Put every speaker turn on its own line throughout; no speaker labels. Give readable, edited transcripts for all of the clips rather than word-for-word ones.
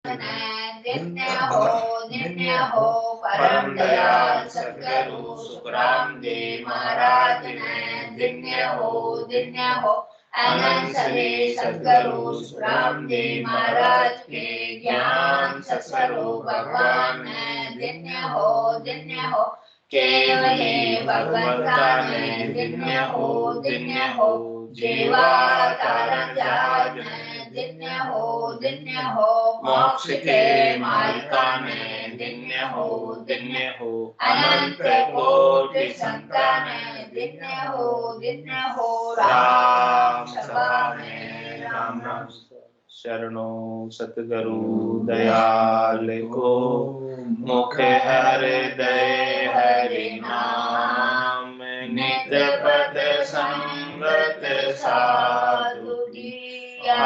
दिन्य हो परम दयाल सद्गुरु सुखराम जी महाराज ने दिन्य हो अनंत श्री सद्गुरु सुखराम जी महाराज के ज्ञान सत्स्वरूप भगवान ने दिन्य हो केवले भगवंता ने दिन्य हो जीवा तारण जात ने दिन्य हो मोक्ष के मालिका ने दिन्य हो अनंत कोटि संतान ने दिन्य हो राम सभा में राम नाम
शरणों सतगुरु दयाल को मुख हृदय हरि नाम नित पद संगत साधु किया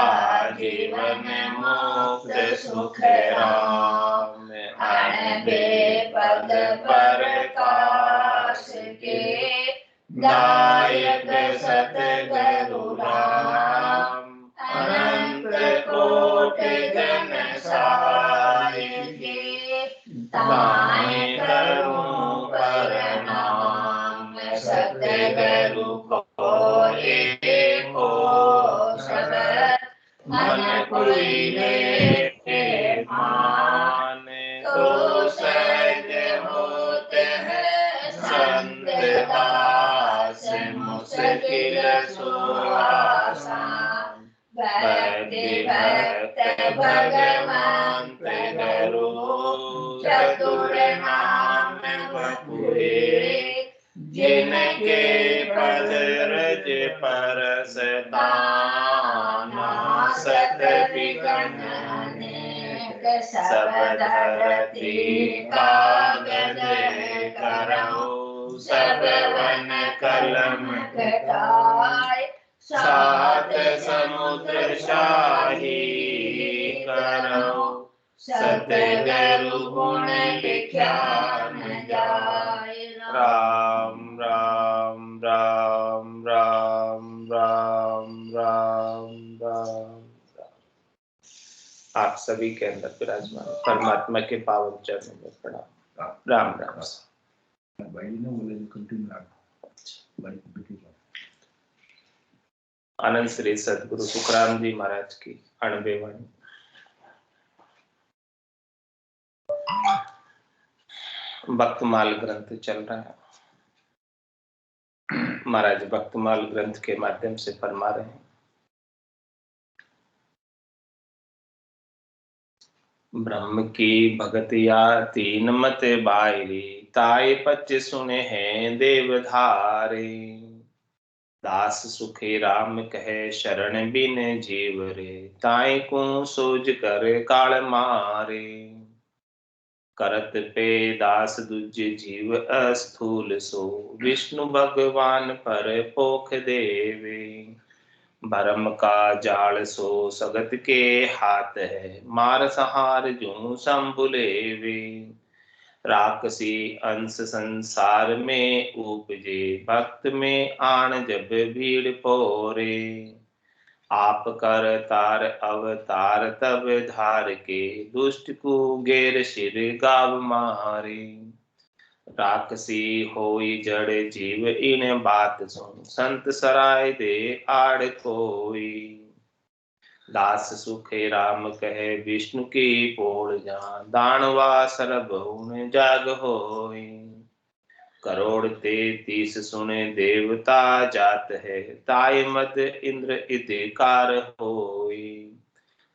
जीवन मुक्त सुख राम
अनबे पद प्रकाश के दायक सतगुरु राम अनंत कोटि जन सहाय के ताय करूं प्रणाम सतगुरु को एको शब्द मन कुलीने मान तो सहज होते हैं संत दास मुश्किल सुआसान भक्त भगवंत गुरु चतुर नाम बपुए जिनके पद रज परसताना सत विघ्न सब धरती कागज करो सब वन कलम कटाए सात समुद्र शाही करो सतगुरु गुण लिख्या न जाए
राम राम राम राम राम राम राम। आप सभी के अंदर विराजमान परमात्मा के पावन चरणों में प्रणाम। राम राम। आनंद श्री सद्गुरु सुखराम जी महाराज की अणबे वाणी। भक्तमाल ग्रंथ चल रहा है। महाराज भक्तमाल ग्रंथ के माध्यम से फरमा रहे हैं, ब्रह्म की भगतिया तीन मत बायरी ताय पच सुने हैं देवधारे दास सुखे राम कहे शरण बिन जीव रे ताय को सोज कर काल मारे करत पे दास दुज जीव अस्थूल सो विष्णु भगवान पर पोख देवे भरम का जाल सो सगत के हाथ है मार संहार जो संभुलेवे राक्षसी अंश संसार में उपजे भक्त में आन जब भीड़ पोरे आप कर तार अवतार तब धार के दुष्ट को गेर सिर गाव मारे राक्षसी होई जड़ जीव इन बात सुन संत सराय दे आड़ कोई दास सुखे राम कहे विष्णु की पोड़ जान दानवा सरभुन जाग होई करोड़ 33 सुने देवता जात है ताय मद इंद्र इतिकार होई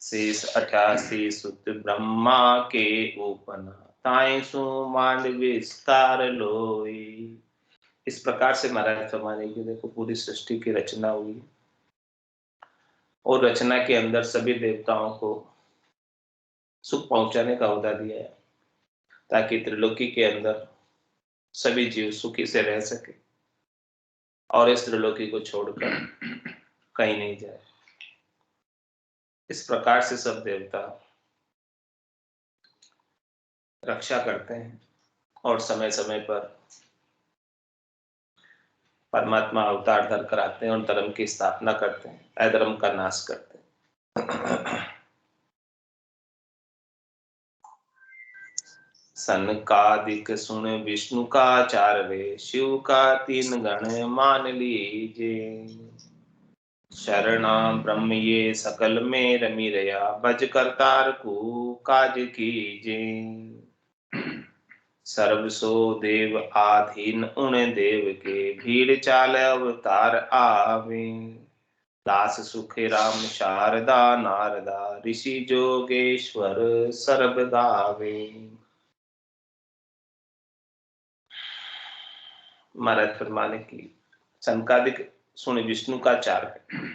शेष 88 सुत ब्रह्मा के उपना ताय सु मांड विस्तार लोई। इस प्रकार से महाराज फरमाने की देखो पूरी सृष्टि की रचना हुई और रचना के अंदर सभी देवताओं को सुख पहुंचाने का औदा दिया है ताकि त्रिलोकी के अंदर सभी जीव सुखी से रह सके और इस त्रिलोकी को छोड़कर कहीं नहीं जाए। इस प्रकार से सब देवता रक्षा करते हैं और समय समय पर परमात्मा अवतार धर कर आते हैं और धर्म की स्थापना करते हैं, अधर्म का नाश करते हैं। सनकादिक सुन विष्णु का चारवे, शिव का तीन गण मान लीजे। शरणा ब्रह्म ये सकल में रमी रया, भज करतार को काज कीजे। सर्व सो देव आधीन उन देव के, भीड़ चाल अवतार आवे। दास सुख राम शारदा नारदा, ऋषि जोगेश्वर सर्ब गावे। महाराज फरमाने की सनकादिक सुन विष्णु का चार है।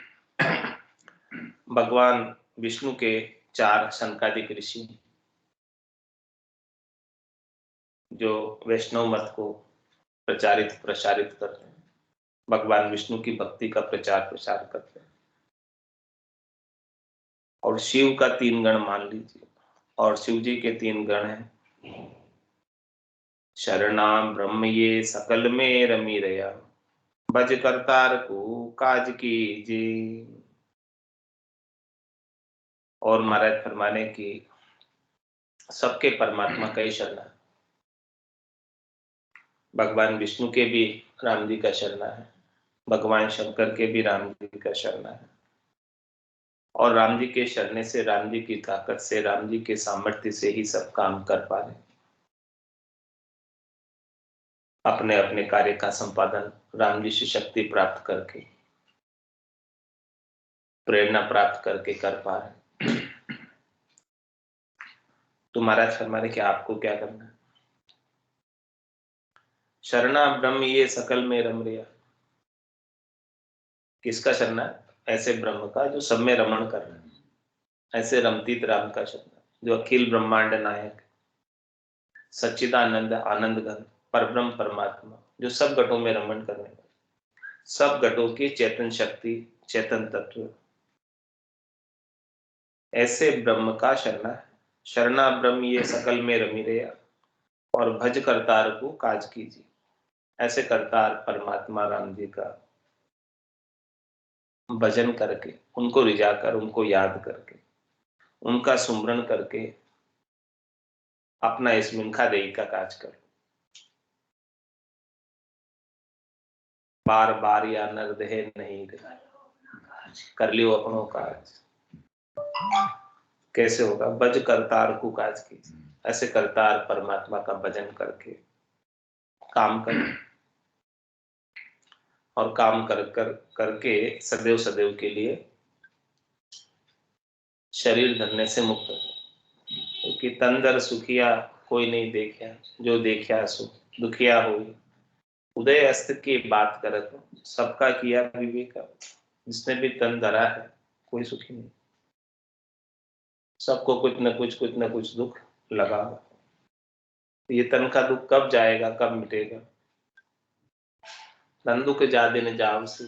भगवान विष्णु के चार सनकादिक ऋषि जो वैष्णव मत को प्रचारित प्रसारित करते हैं, भगवान विष्णु की भक्ति का प्रचार प्रसार करते हैं। और शिव का तीन गण मान लीजिए, और शिव जी के तीन गण हैं। शरणा ब्रह्म ये सकल में रमी रया, भज करतार को काज कीजे। और महाराज फरमाने की सबके परमात्मा का ही शरण है। भगवान विष्णु के भी राम जी का शरण है, भगवान शंकर के भी राम जी का शरण है। और राम जी के शरण से, राम जी की ताकत से, राम जी के सामर्थ्य से ही सब काम कर पा रहे, अपने अपने कार्य का संपादन राम जी से शक्ति प्राप्त करके, प्रेरणा प्राप्त करके कर पा रहे। तो महाराज फरमाने कि आपको क्या करना है? शरणा ब्रह्म ये सकल में रम रया। किसका शरण है? ऐसे ब्रह्म का जो सब में रमण कर रहा है, ऐसे रमतीत राम का शरण है, जो अखिल ब्रह्मांड नायक, सच्चिदानंद आनंद घन परब्रह्म परमात्मा, जो सब घटों में रमण करने वाला, सब घटों की चेतन शक्ति, चेतन तत्व, ऐसे ब्रह्म का शरण है। शरणा ब्रह्म ये सकल में रमी रया, और भज करतार को काज कीजिए। ऐसे करतार परमात्मा राम जी का भजन करके, उनको रिझाकर, उनको याद करके, उनका सुमरण करके अपना इस मिनखा देही का काज करो। बार बार या नर देह नहीं दे, कर लियो अपनों काज। कैसे होगा? भज करतार को काज कीजिए। ऐसे करतार परमात्मा का भजन करके काम करो, और काम करके सदैव सदैव के लिए शरीर धरने से मुक्त हो। क्योंकि तंदर सुखिया कोई नहीं देखा, जो देखा सो दुखिया हो। उदय अस्त की बात करत, सबका किया विवेक। जिसने भी तन धरा है कोई सुखी नहीं, सबको कुछ न कुछ दुख लगा। ये तन का दुख कब जाएगा, कब मिटेगा? तन दुख जादे न जाव से,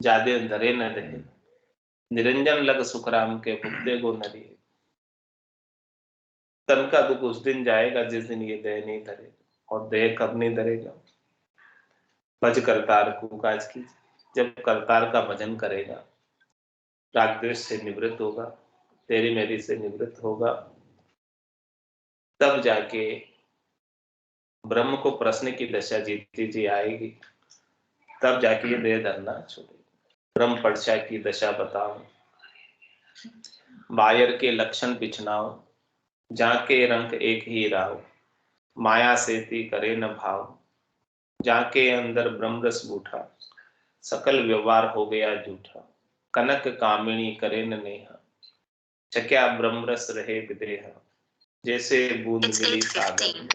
जादे धरे न रहे, निरंजन लग सुखराम के भुगते गो नरी। तन का दुख उस दिन जाएगा जिस दिन ये देह नहीं धरेगा। और देह कब नहीं धरेगा? भज करतार को काज कीजिए। जब करतार का भजन करेगा, राग द्वेष से निवृत्त होगा, तेरी मेरी से निवृत्त होगा, तब जाके ब्रह्म को प्रश्न की दशा जीती जी आएगी। तब जाके ये देह धरना छोड़ेगा। ब्रह्म परीक्षा की दशा बताओ, बायर के लक्षण पिछनाओ, जाके रंग एक ही राव, माया से ती करे न भाव। जाके अंदर ब्रह्म रस बूठा, सकल व्यवहार हो गया झूठा। कनक कामिनी करे न नेहा, चक्या ब्रह्म रस रहे विदेहा। जैसे बूंद मिली सागर में,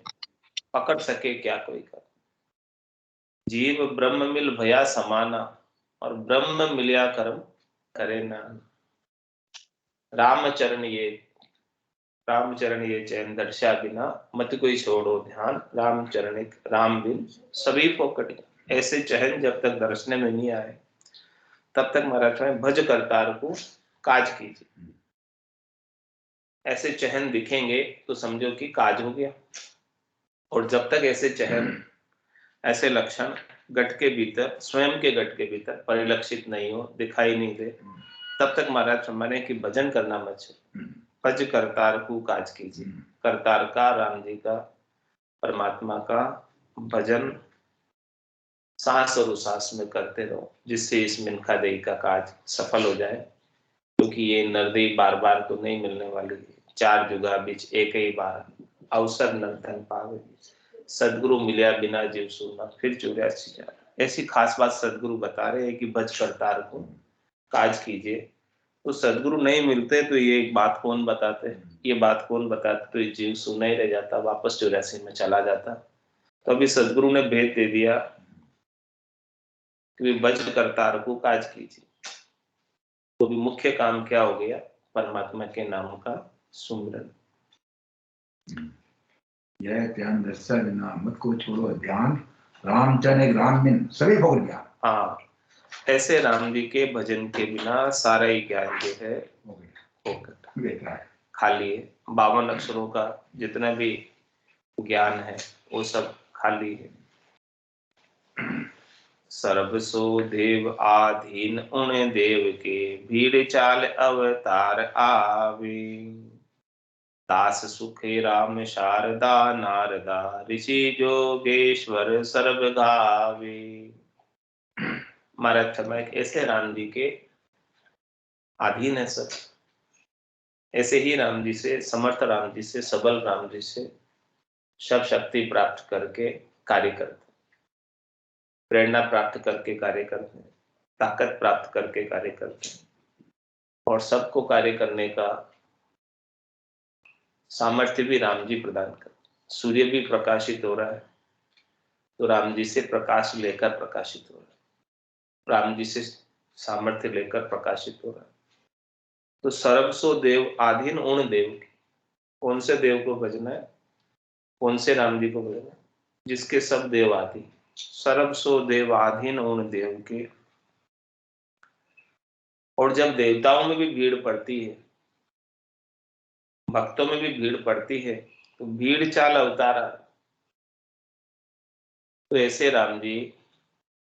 पकड़ सके क्या कोई कर। जीव ब्रह्म मिल भया समाना, और ब्रह्म मिलिया कर्म करे ना। रामचरण ये चैन दर्शा बिना, मत कोई छोड़ो ध्यान। रामचरण राम बिन सभी फोकट। ऐसे चहन जब तक दर्शने में नहीं आए, तब तक महाराज में भज करतार को काज कीजिए। ऐसे चहन दिखेंगे तो समझो कि काज हो गया। और जब तक ऐसे चहन, ऐसे लक्षण गट के भीतर, स्वयं के गट के भीतर परिलक्षित नहीं हो, दिखाई नहीं दे, तब तक महाराज फरमाने कि भजन करना मत छोड़ो। भज करतार को काज कीजिए। करतार का, राम जी का, परमात्मा का भजन सांस और उसास में करते रहो, जिससे इस मिनखा देही का काज सफल हो जाए। क्योंकि ये नरदेही बार बार तो नहीं मिलने वाली है। 4 जुगा बीच एक ही बार अवसर नर्तन पावे, सदगुरु मिलिया बिना जीव सुना फिर 84 जा। ऐसी खास बात सदगुरु बता रहे हैं कि भज करतार को काज कीजिए। तो सदगुरु नहीं मिलते तो ये एक बात कौन बताते, ये बात कौन बताते, तो ये जीव सुना ही रह जाता, वापस 84 में चला जाता। तो अभी सदगुरु ने भेद दे दिया कि भज करतार को काज कीजिए। तो भी मुख्य काम क्या हो गया, परमात्मा के नाम का सुमिरन।
यह ध्यान दर्शन बिना मत को छोड़ो ध्यान, रामचंद्र एक राम बिन सभी भोग ज्ञान।
हाँ, ऐसे राम जी के भजन के बिना सारा ही ज्ञान जो है खाली है। 52 अक्षरों का जितना भी ज्ञान है वो सब खाली है। सर्व सो देव आधीन उन देव के, भीड़ चाल अवतार आवे। दास सुखे राम शारदा नारदा, ऋषि जोगेश्वर सर्व गावे। महाराज फरमाए ऐसे राम जी के अधीन है सब। ऐसे ही राम जी से, समर्थ राम जी से, सबल राम जी से सब शक्ति प्राप्त करके कार्य करते, प्रेरणा प्राप्त करके कार्य करते हैं, ताकत प्राप्त करके कार्य करते हैं, और सबको कार्य करने का सामर्थ्य भी राम जी प्रदान करते। सूर्य भी प्रकाशित हो रहा है तो राम जी से प्रकाश लेकर प्रकाशित हो रहा है, राम जी से सामर्थ्य लेकर प्रकाशित हो रहा है। तो सर्वसो देव आधीन उन देव के, कौन से देव को भजना है, कौन से राम जी को भजना है, जिसके सब देव आदि। सर्वसो देव आधीन उन देव के। और जब देवताओं में भी भीड़ पड़ती है, भक्तों में भी भीड़ पड़ती है, तो भीड़ चाल अवतारा, तो ऐसे राम जी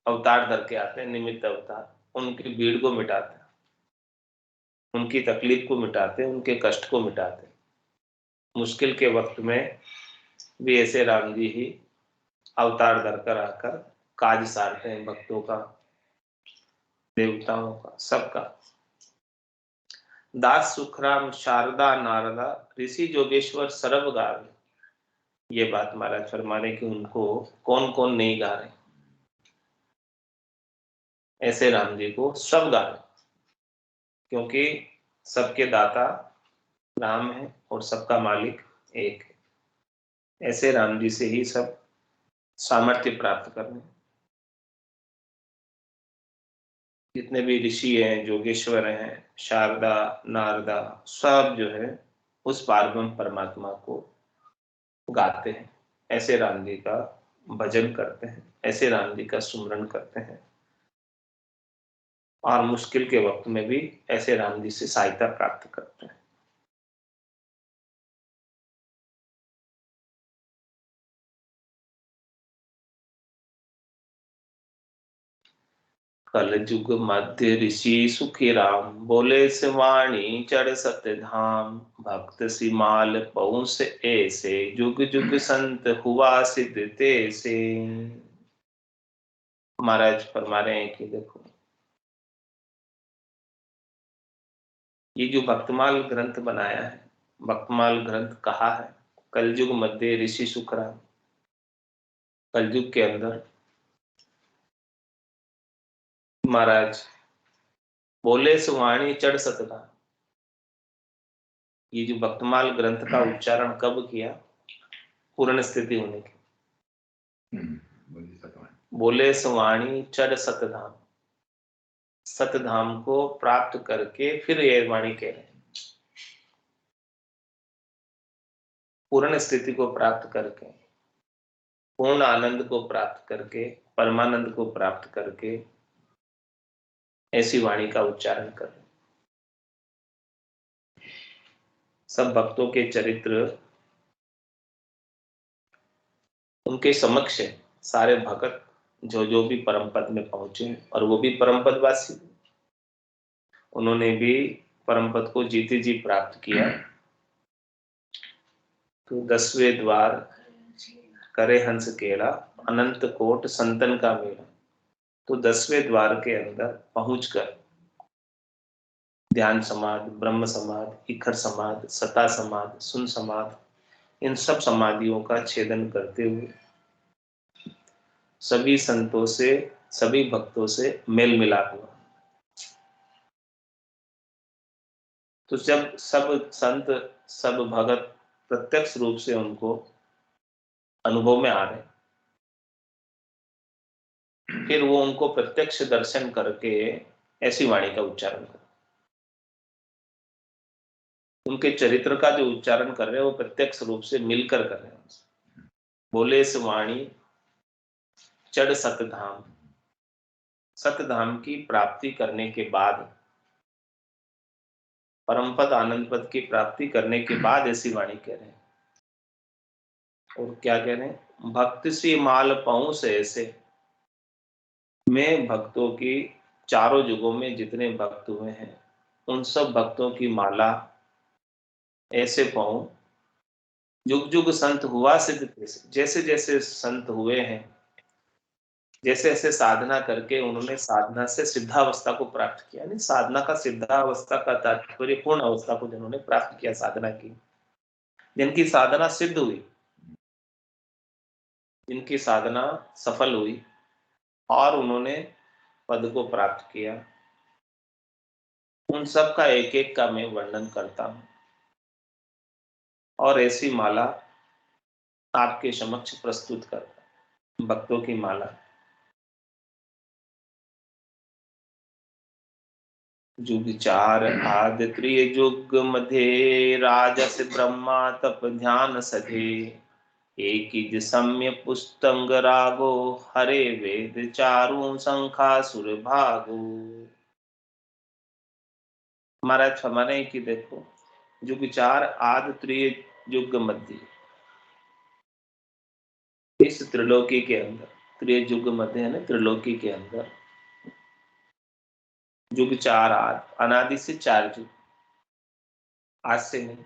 अवतार धर के आते हैं, निमित्त अवतार, उनकी भीड़ को मिटाते हैं, उनकी तकलीफ को मिटाते हैं, उनके कष्ट को मिटाते हैं। मुश्किल के वक्त में भी ऐसे राम जी ही अवतार धर कर आकर काज सारते हैं, भक्तों का, देवताओं का, सबका। दास सुखराम शारदा नारदा, ऋषि जोगेश्वर सर्व गावे। ये बात महाराज फरमाने की उनको कौन कौन नहीं गा रहे, ऐसे राम जी को सब गा रहे, क्योंकि सबके दाता राम है और सबका मालिक एक है। ऐसे राम जी से ही सब सामर्थ्य प्राप्त करने। जितने भी ऋषि हैं, जोगेश्वर हैं, शारदा नारदा, सब जो है उस पारब्रह्म परमात्मा को गाते हैं, ऐसे राम जी का भजन करते हैं, ऐसे राम जी का सुमरन करते हैं, और मुश्किल के वक्त में भी ऐसे राम जी से सहायता प्राप्त करते हैं। कल युग मध्य ऋषि सुखी राम, बोले से वाणी चढ़ सत धाम। भक्त सिमाल पहुंच ऐसे, जुग जुग संत हुआ सिद्ध तैसे। महाराज फरमा रहे हैं कि देखो, ये जो भक्तमाल ग्रंथ बनाया है, भक्तमाल ग्रंथ कहा है कलयुग मध्य ऋषि सुखराम। कलयुग के अंदर महाराज बोले सुवाणी चढ़ सतधा, ये जो भक्तमाल ग्रंथ का उच्चारण कब किया, पूर्ण स्थिति होने के। बोले सुवाणी चढ़ सतधाम, सतधाम को प्राप्त करके फिर ये वाणी कह रहे हैं। पूर्ण स्थिति को प्राप्त करके, पूर्ण आनंद को प्राप्त करके, परमानंद को प्राप्त करके ऐसी वाणी का उच्चारण कर। सब भक्तों के चरित्र उनके समक्ष है, सारे भक्त जो जो भी परम पद में पहुंचे, और वो भी परम पदवासी, उन्होंने भी परम पद को जीते जी प्राप्त किया। तो 10वें द्वार करे हंस केला, अनंत कोट संतन का मेला। तो 10वें द्वार के अंदर पहुंचकर ध्यान समाधि, ब्रह्म समाधि, इखर समाधि, सता समाधि, सुन समाधि, इन सब समाधियों का छेदन करते हुए सभी संतों से, सभी भक्तों से मेल मिलाप हुआ। तो जब सब संत, सब भगत प्रत्यक्ष रूप से उनको अनुभव में आ रहे, फिर वो उनको प्रत्यक्ष दर्शन करके ऐसी वाणी का उच्चारण कर, उनके चरित्र का जो उच्चारण कर रहे हैं वो प्रत्यक्ष रूप से मिलकर कर रहे हैं। बोले इस वाणी चढ़ सतधाम, सतधाम की प्राप्ति करने के बाद, परमपद आनंद पद की प्राप्ति करने के बाद ऐसी वाणी कह रहे हैं। और क्या कह रहे हैं? भक्त सी माल पाऊं से ऐसे, मैं भक्तों की चारों युगों में जितने भक्त हुए हैं उन सब भक्तों की माला ऐसे पाऊं, युग युग संत हुआ सिद्ध। जैसे जैसे संत हुए हैं, जैसे जैसे साधना करके उन्होंने साधना से सिद्धावस्था को प्राप्त किया। नहीं, साधना का सिद्धावस्था का तात्पर्य पूर्ण अवस्था को जिन्होंने प्राप्त किया, साधना की, जिनकी साधना सिद्ध हुई, जिनकी साधना सफल हुई और उन्होंने पद को प्राप्त किया, उन सब का एक एक का मैं वर्णन करता हूं और ऐसी माला आपके समक्ष प्रस्तुत करता हूं, भक्तों की माला। जुग चार आदि त्रियुग मध्य, राजस ब्रह्मा तप ध्यान सधे, एकिज सम्य पुस्तंग रागो, हरे वेद चारु संखासुर भागो। महाराज हमारे की देखो, जुग चार आदि त्रियुग मध्य, इस त्रिलोकी के अंदर, त्रियुग मध्य है ना, त्रिलोकी के अंदर जुग चार आदि, अनादि से चार जुग, आज से नहीं।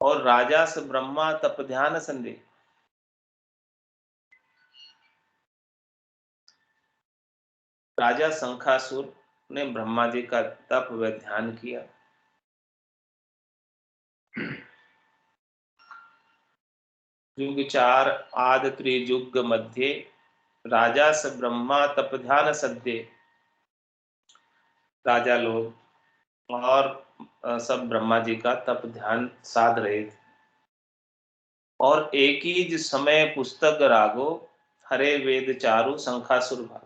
और राजास ब्रह्मा तप ध्यान संदेह, राजा शंखासुर ने ब्रह्मा जी का तप व ध्यान किया। युग चार आदि त्रियुग मध्य, राजा स ब्रह्मा तप ध्यान सद्य, राजा लोग और सब ब्रह्मा जी का तप ध्यान साध रहे थे। और एक ही समय पुस्तक रागो, हरे वेद चारु शंखासुर भाग।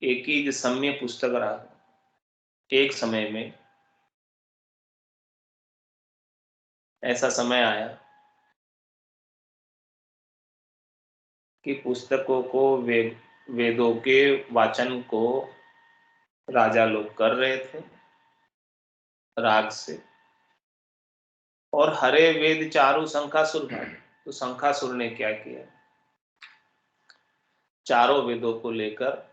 एक ही समय पुस्तक राग, एक समय में ऐसा समय आया कि पुस्तकों को, वेदों के वाचन को राजा लोग कर रहे थे राग से। और हरे वेद चारु शंखासुर भाग, तो शंखासुर ने क्या किया, चारों वेदों को लेकर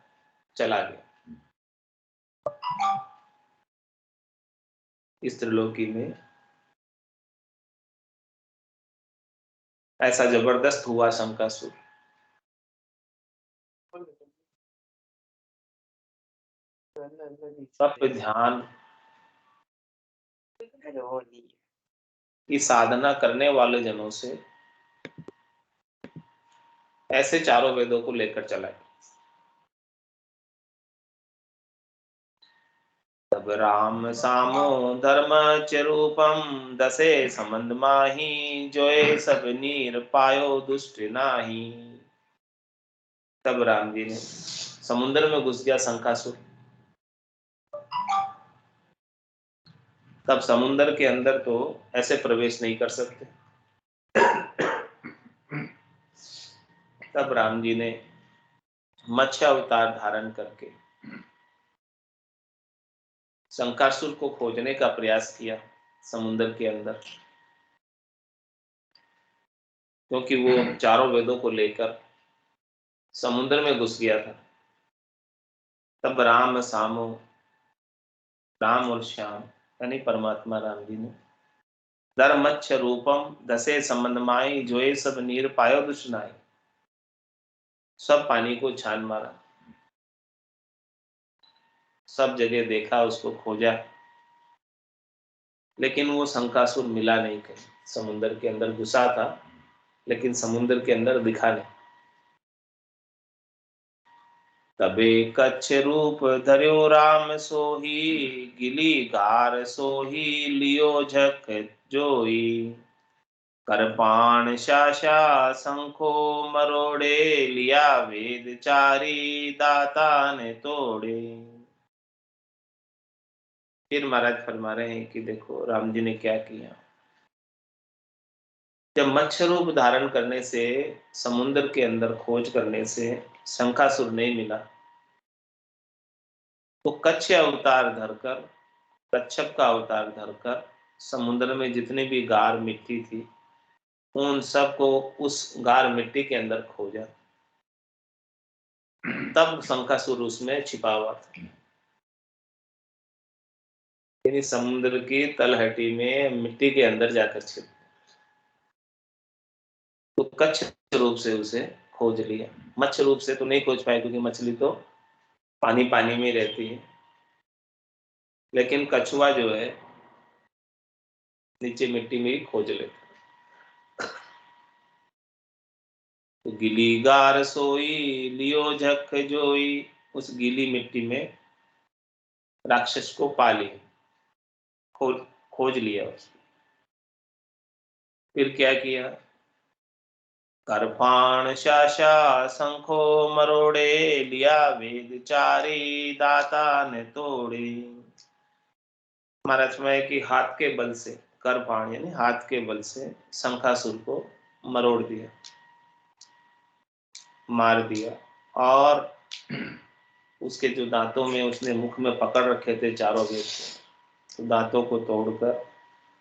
चला गया इस त्रिलोकी में। ऐसा जबरदस्त हुआ शंखासुर। तप ध्यान की साधना करने वाले जनों से ऐसे चारों वेदों को लेकर चला गया। तब राम सामो धर्म चरूपम, दसे समंद माही, जोए सब नीर पायो दुष्ट नाही। तब राम जी ने समुद्र में घुस गया शंखासुर। तब समुद्र के अंदर तो ऐसे प्रवेश नहीं कर सकते। तब राम जी ने मत्स्य अवतार धारण करके शंखासुर को खोजने का प्रयास किया समुद्र के अंदर, क्योंकि वो चारों वेदों को लेकर समुद्र में घुस गया था। तब राम सामो, राम और श्याम यानी परमात्मा राम जी ने दर मच्छ रूपम दसे संबंध माई, जो ये सब नीर पायो दुष्नाई, सब पानी को छान मारा, सब जगह देखा, उसको खोजा, लेकिन वो शंकासुर मिला नहीं कहीं। समुद्र के अंदर घुसा था लेकिन समुद्र के अंदर दिखा नहीं। तबे कच्छ रूप धर्यो राम सोही, गिली गार सोही लियो झक जोई, करपाण शाशा शंखो मरोड़े, लिया वेद चारी दाता ने तोड़े। फिर महाराज फरमा रहे हैं कि देखो राम जी ने क्या किया। जब मत्स्य रूप धारण करने से, समुद्र के अंदर खोज करने से शंखासुर नहीं मिला, तो कच्छ अवतार धरकर, कच्छप का अवतार धरकर समुद्र में जितने भी गार मिट्टी थी उन सबको उस गार मिट्टी के अंदर खोजा, तब शंखासुर उसमें छिपा हुआ था। यानी समुद्र की तलहटी में मिट्टी के अंदर जाकर छिप, तो कच्छ रूप से उसे खोज लिया। मत्स्य रूप से तो नहीं खोज पाए क्योंकि मछली तो पानी पानी में रहती है, लेकिन कछुआ जो है नीचे मिट्टी में ही खोज लेता। तो गिली गार सोई लियो झक जोई, उस गीली मिट्टी में राक्षस को पा लिया, खोज खोज लिया उसको। फिर क्या किया, करपाण शाशा शंखो मरोड़े, लिया वेद चारी दाता ने तोड़े। महाराज में कि हाथ के बल से, करपाण यानी हाथ के बल से शंखासुर को मरोड़ दिया, मार दिया, और उसके जो दांतों में उसने मुख में पकड़ रखे थे चारों वेद को, तो दांतों को तोड़कर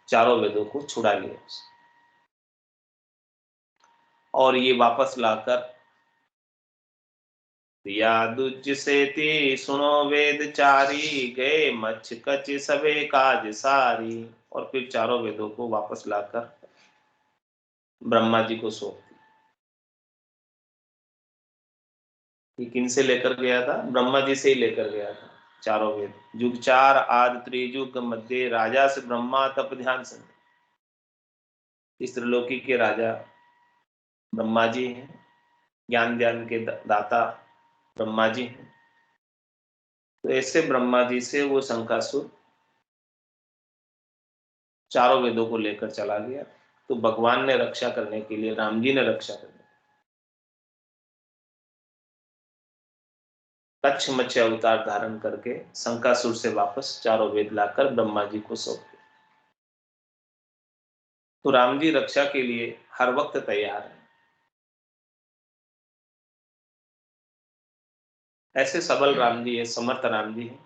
चारों वेदों को छुड़ा लिया उसने। और ये वापस लाकर दिया दुज सेती, सुनो वेद चारी, गए मच्छ कच सबे काज सारी। और फिर चारों वेदों को वापस लाकर ब्रह्मा जी को सौंप दिया। ये किन से लेकर गया था, ब्रह्मा जी से ही लेकर गया था चारों वेद। जुग चार आदि त्रिजुग मध्य, राजा से ब्रह्मा तप ध्यान संग। इस त्रिलोकी के राजा ब्रह्मा जी हैं, ज्ञान ध्यान के दाता ब्रह्मा जी हैं। तो ऐसे ब्रह्मा जी से वो शंकासुर चारों वेदों को लेकर चला गया। तो भगवान ने रक्षा करने के लिए, राम जी ने रक्षा करने, कच्छ मत्स्य अवतार धारण करके शंकासुर से वापस चारों वेद लाकर ब्रह्मा जी को सौंप दिया। तो राम जी रक्षा के लिए हर वक्त तैयार है। ऐसे सबल राम जी है, समर्थ राम जी है,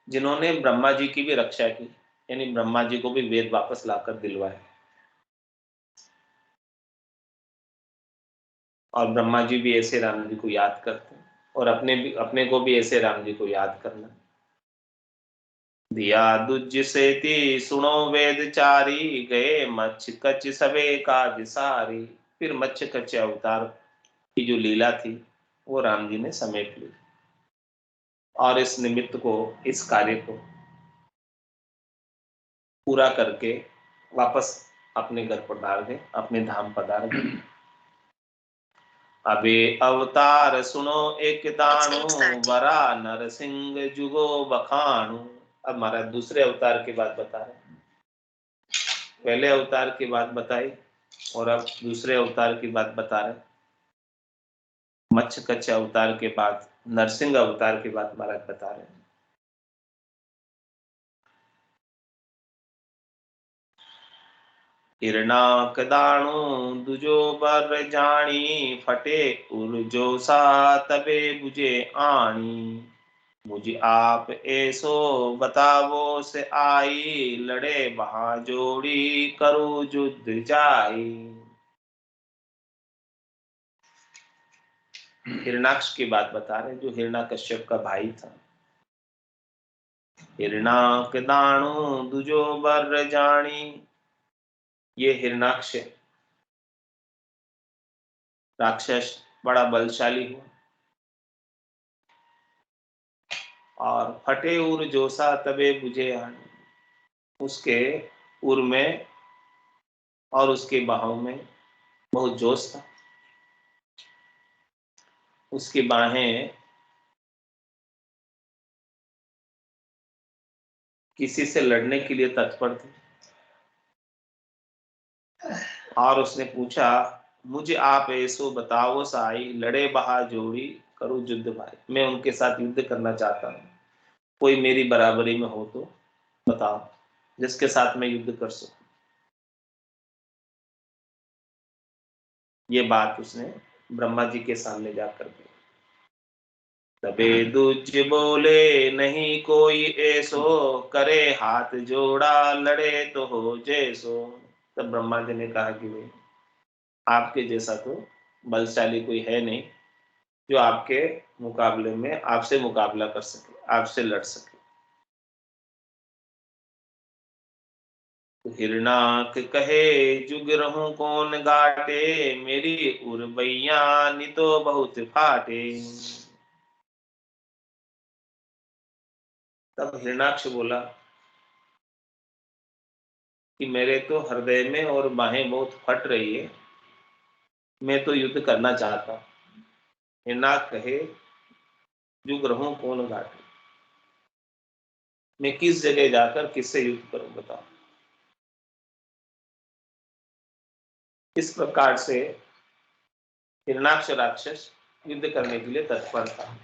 जिन्होंने ब्रह्मा जी की भी रक्षा की, यानी ब्रह्मा जी को भी वेद वापस लाकर दिलवाए। और ब्रह्मा जी भी ऐसे राम जी को याद करते हैं, और अपने को भी ऐसे राम जी को याद करना। दिया दुज सेती, सुनो वेद चारी, गए मच्छ कच्छ सबे काज सारी। फिर मच्छ कच्छ अवतार की जो लीला थी वो राम जी ने समेट ली, और इस निमित्त को, इस कार्य को पूरा करके वापस अपने घर पधार गए, अपने धाम पधार गए। अबे अवतार सुनो एक दाणु, वरा नरसिंह जुगो बखाणु। अब महाराज दूसरे अवतार की बात बता रहे। पहले अवतार की बात बताई और अब दूसरे अवतार की बात बता रहे। मत्स्य कच्छ अवतार के बाद नरसिंह अवतार की बात महाराज बता रहे हैं। हिरणाक दाणु दुजो बर जानी, फटे उर जो सा तबे बुझे आणी। मुझे आप ऐसो बतावो से आई, लड़े वहां जोड़ी करो युद्ध जाई। हिरणाक्ष की बात बता रहे, जो हिरण्यकश्यप का भाई था। हिरणाक दाणु दुजो बर जानी, ये हिरणाक्ष राक्षस बड़ा बलशाली हुआ, और फटे उर जोसा तबे बुझे आनी, उसके उर में और उसके बाहों में बहुत जोश था, उसकी बाहें किसी से लड़ने के लिए तत्पर थी। और उसने पूछा, मुझे आप ऐसो बताओ साई, लड़े बहा जोड़ी करो युद्ध भाई, मैं उनके साथ युद्ध करना चाहता हूँ, कोई मेरी बराबरी में हो तो बताओ, जिसके साथ मैं युद्ध कर सकूं। ये बात उसने ब्रह्मा जी के सामने जाकर की। तबे दूज बोले, नहीं कोई ऐसो, करे हाथ जोड़ा लड़े तो हो जैसो। तब ब्रह्मा जी ने कहा कि भाई, आपके जैसा तो बलशाली कोई है नहीं जो आपके मुकाबले में आपसे मुकाबला कर सके, आपसे लड़ सके। तो हिरणाक कहे, जुग रहूं कौन घाटे, मेरी उर्वैया नितो बहुत फाटे। तब हिरणाक्ष बोला कि मेरे तो हृदय में और बाहें बहुत फट रही है, मैं तो युद्ध करना चाहता हूं। हिरणाक कहे, जुग रहूं कौन घाटे, मैं किस जगह जाकर किससे युद्ध करूं, बताओ। इस प्रकार से हिरणाक्ष राक्षस युद्ध करने के लिए तत्पर था।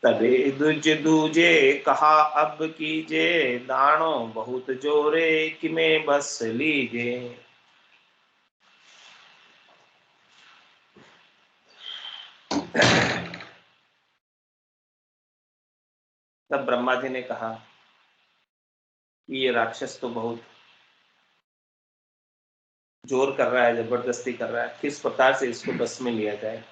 तबे दुज दूजे कहा, अब कीजे दानो बहुत जोरे, कि मैं बस लीजे। तब ब्रह्मा जी ने कहा कि ये राक्षस तो बहुत जोर कर रहा है, जबरदस्ती कर रहा है, किस प्रकार से इसको बस में लिया जाए।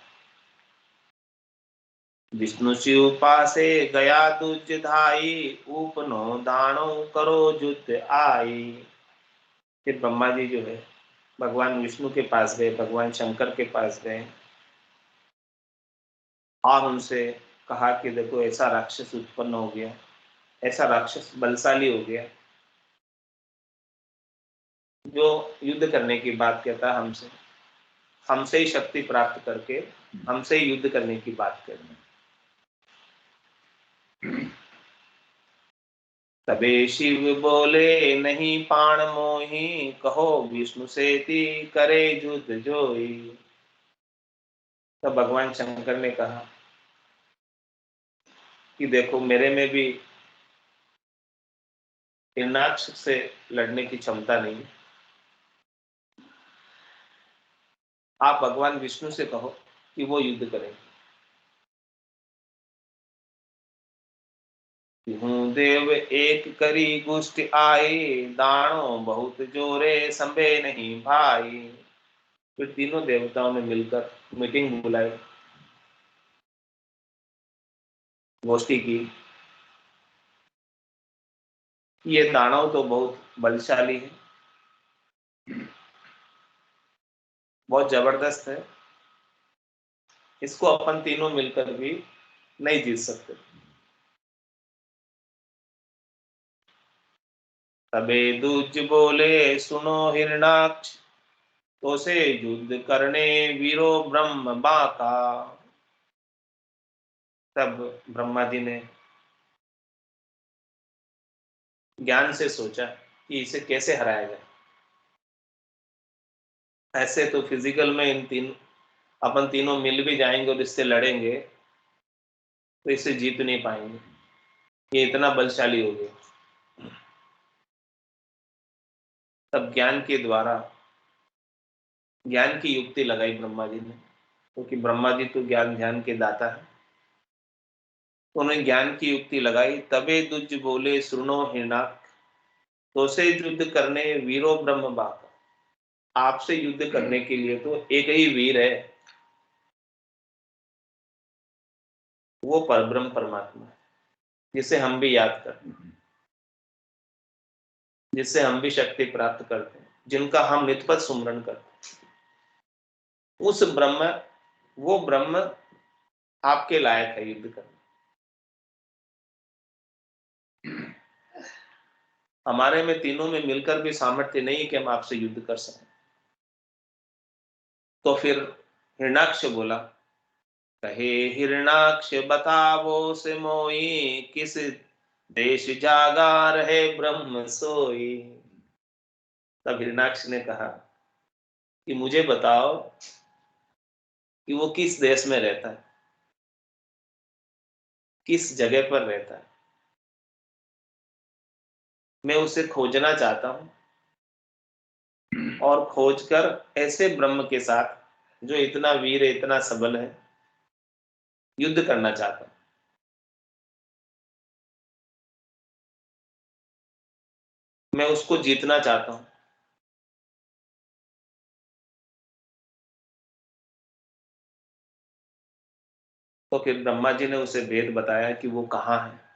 विष्णु शिव पासे गया दुज धाई, उपनो दानो करो युद्ध आई। फिर ब्रह्मा जी जो है भगवान विष्णु के पास गए, भगवान शंकर के पास गए, और उनसे कहा कि देखो, ऐसा राक्षस उत्पन्न हो गया, ऐसा राक्षस बलशाली हो गया, जो युद्ध करने की बात कहता है हमसे, हमसे ही शक्ति प्राप्त करके हमसे ही युद्ध करने की बात करता है। तबे शिव बोले, नहीं पाण मोही, कहो विष्णु सेती करे युद्ध जोई। तब भगवान शंकर ने कहा कि देखो, मेरे में भी हिरणाक्ष से लड़ने की क्षमता नहीं, आप भगवान विष्णु से कहो कि वो युद्ध करें। हूँ देव एक करी गुष्ट आई, दाणों बहुत जोरे संभे नहीं भाई। फिर तीनों देवताओं ने मिलकर मीटिंग बुलाई, गोष्ठी की। ये दानव तो बहुत बलशाली है, बहुत जबरदस्त है, इसको अपन तीनों मिलकर भी नहीं जीत सकते। तबे दूज बोले, सुनो हिरणाक्ष, तो से युद्ध करने वीरो ब्रह्म बाका। तब ब्रह्मा जी ने ज्ञान से सोचा कि इसे कैसे हराया जाए। ऐसे तो फिजिकल में अपन तीनों मिल भी जाएंगे और इससे लड़ेंगे तो इसे जीत नहीं पाएंगे, ये इतना बलशाली हो गया। तब ज्ञान के द्वारा ज्ञान की युक्ति लगाई ब्रह्मा जी ने, क्योंकि ब्रह्मा जी तो ज्ञान ध्यान के दाता है। उन्होंने ज्ञान की युक्ति लगाई। तबे दुज बोले सुनो हिरणाक, तो से युद्ध करने वीरो ब्रह्म बाका। आपसे युद्ध करने के लिए तो एक ही वीर है, वो परब्रह्म परमात्मा है, जिसे हम भी याद करते हैं, जिससे हम भी शक्ति प्राप्त करते हैं, जिनका हम नित्यपद सुमरण करते हैं। उस ब्रह्म, वो ब्रह्म आपके लायक है युद्ध करने। हमारे में तीनों में मिलकर भी सामर्थ्य नहीं है कि हम आपसे युद्ध कर सकें। तो फिर हिरणाक्ष बोला, कहे हिरणाक्ष बतावो से मोई, किस देश जागा रहे ब्रह्म सोई। तब हिरणाक्ष ने कहा कि मुझे बताओ कि वो किस देश में रहता है, किस जगह पर रहता है। मैं उसे खोजना चाहता हूं, और खोजकर ऐसे ब्रह्म के साथ जो इतना वीर है, इतना सबल है, युद्ध करना चाहता हूं। मैं उसको जीतना चाहता हूं। तो फिर ब्रह्मा जी ने उसे भेद बताया कि वो कहाँ है।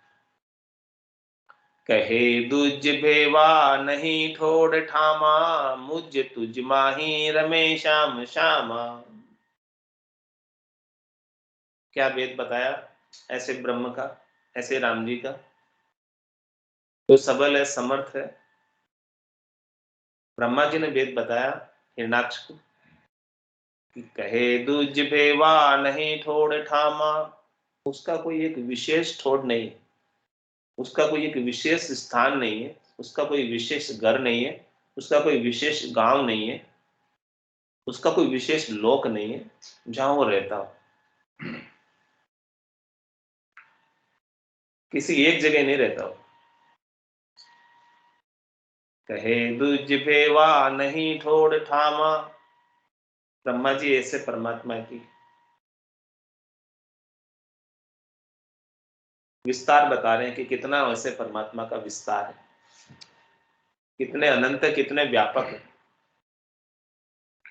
कहे दुज भेवा नहीं ठोड़ ठामा, मुझ तुझ माही रमे श्याम श्यामा। क्या भेद बताया ऐसे ब्रह्म का, ऐसे राम जी का, तो सबल है, समर्थ है। ब्रह्मा जी ने भेद बताया हिरणाक्ष को कि कहे दुज भेवा नहीं ठोड़ ठामा। उसका कोई एक विशेष ठोड़ नहीं है, उसका कोई एक विशेष स्थान नहीं है, उसका कोई विशेष घर नहीं है, उसका कोई विशेष गांव नहीं है, उसका कोई विशेष लोक नहीं है जहां वो रहता हो। किसी एक जगह नहीं रहता हो। कहे दुज भेवा नहीं ठोड़ ठामा। ब्रह्मा जी ऐसे परमात्मा की विस्तार बता रहे हैं कि कितना वैसे परमात्मा का विस्तार है, कितने अनंत, कितने व्यापक है।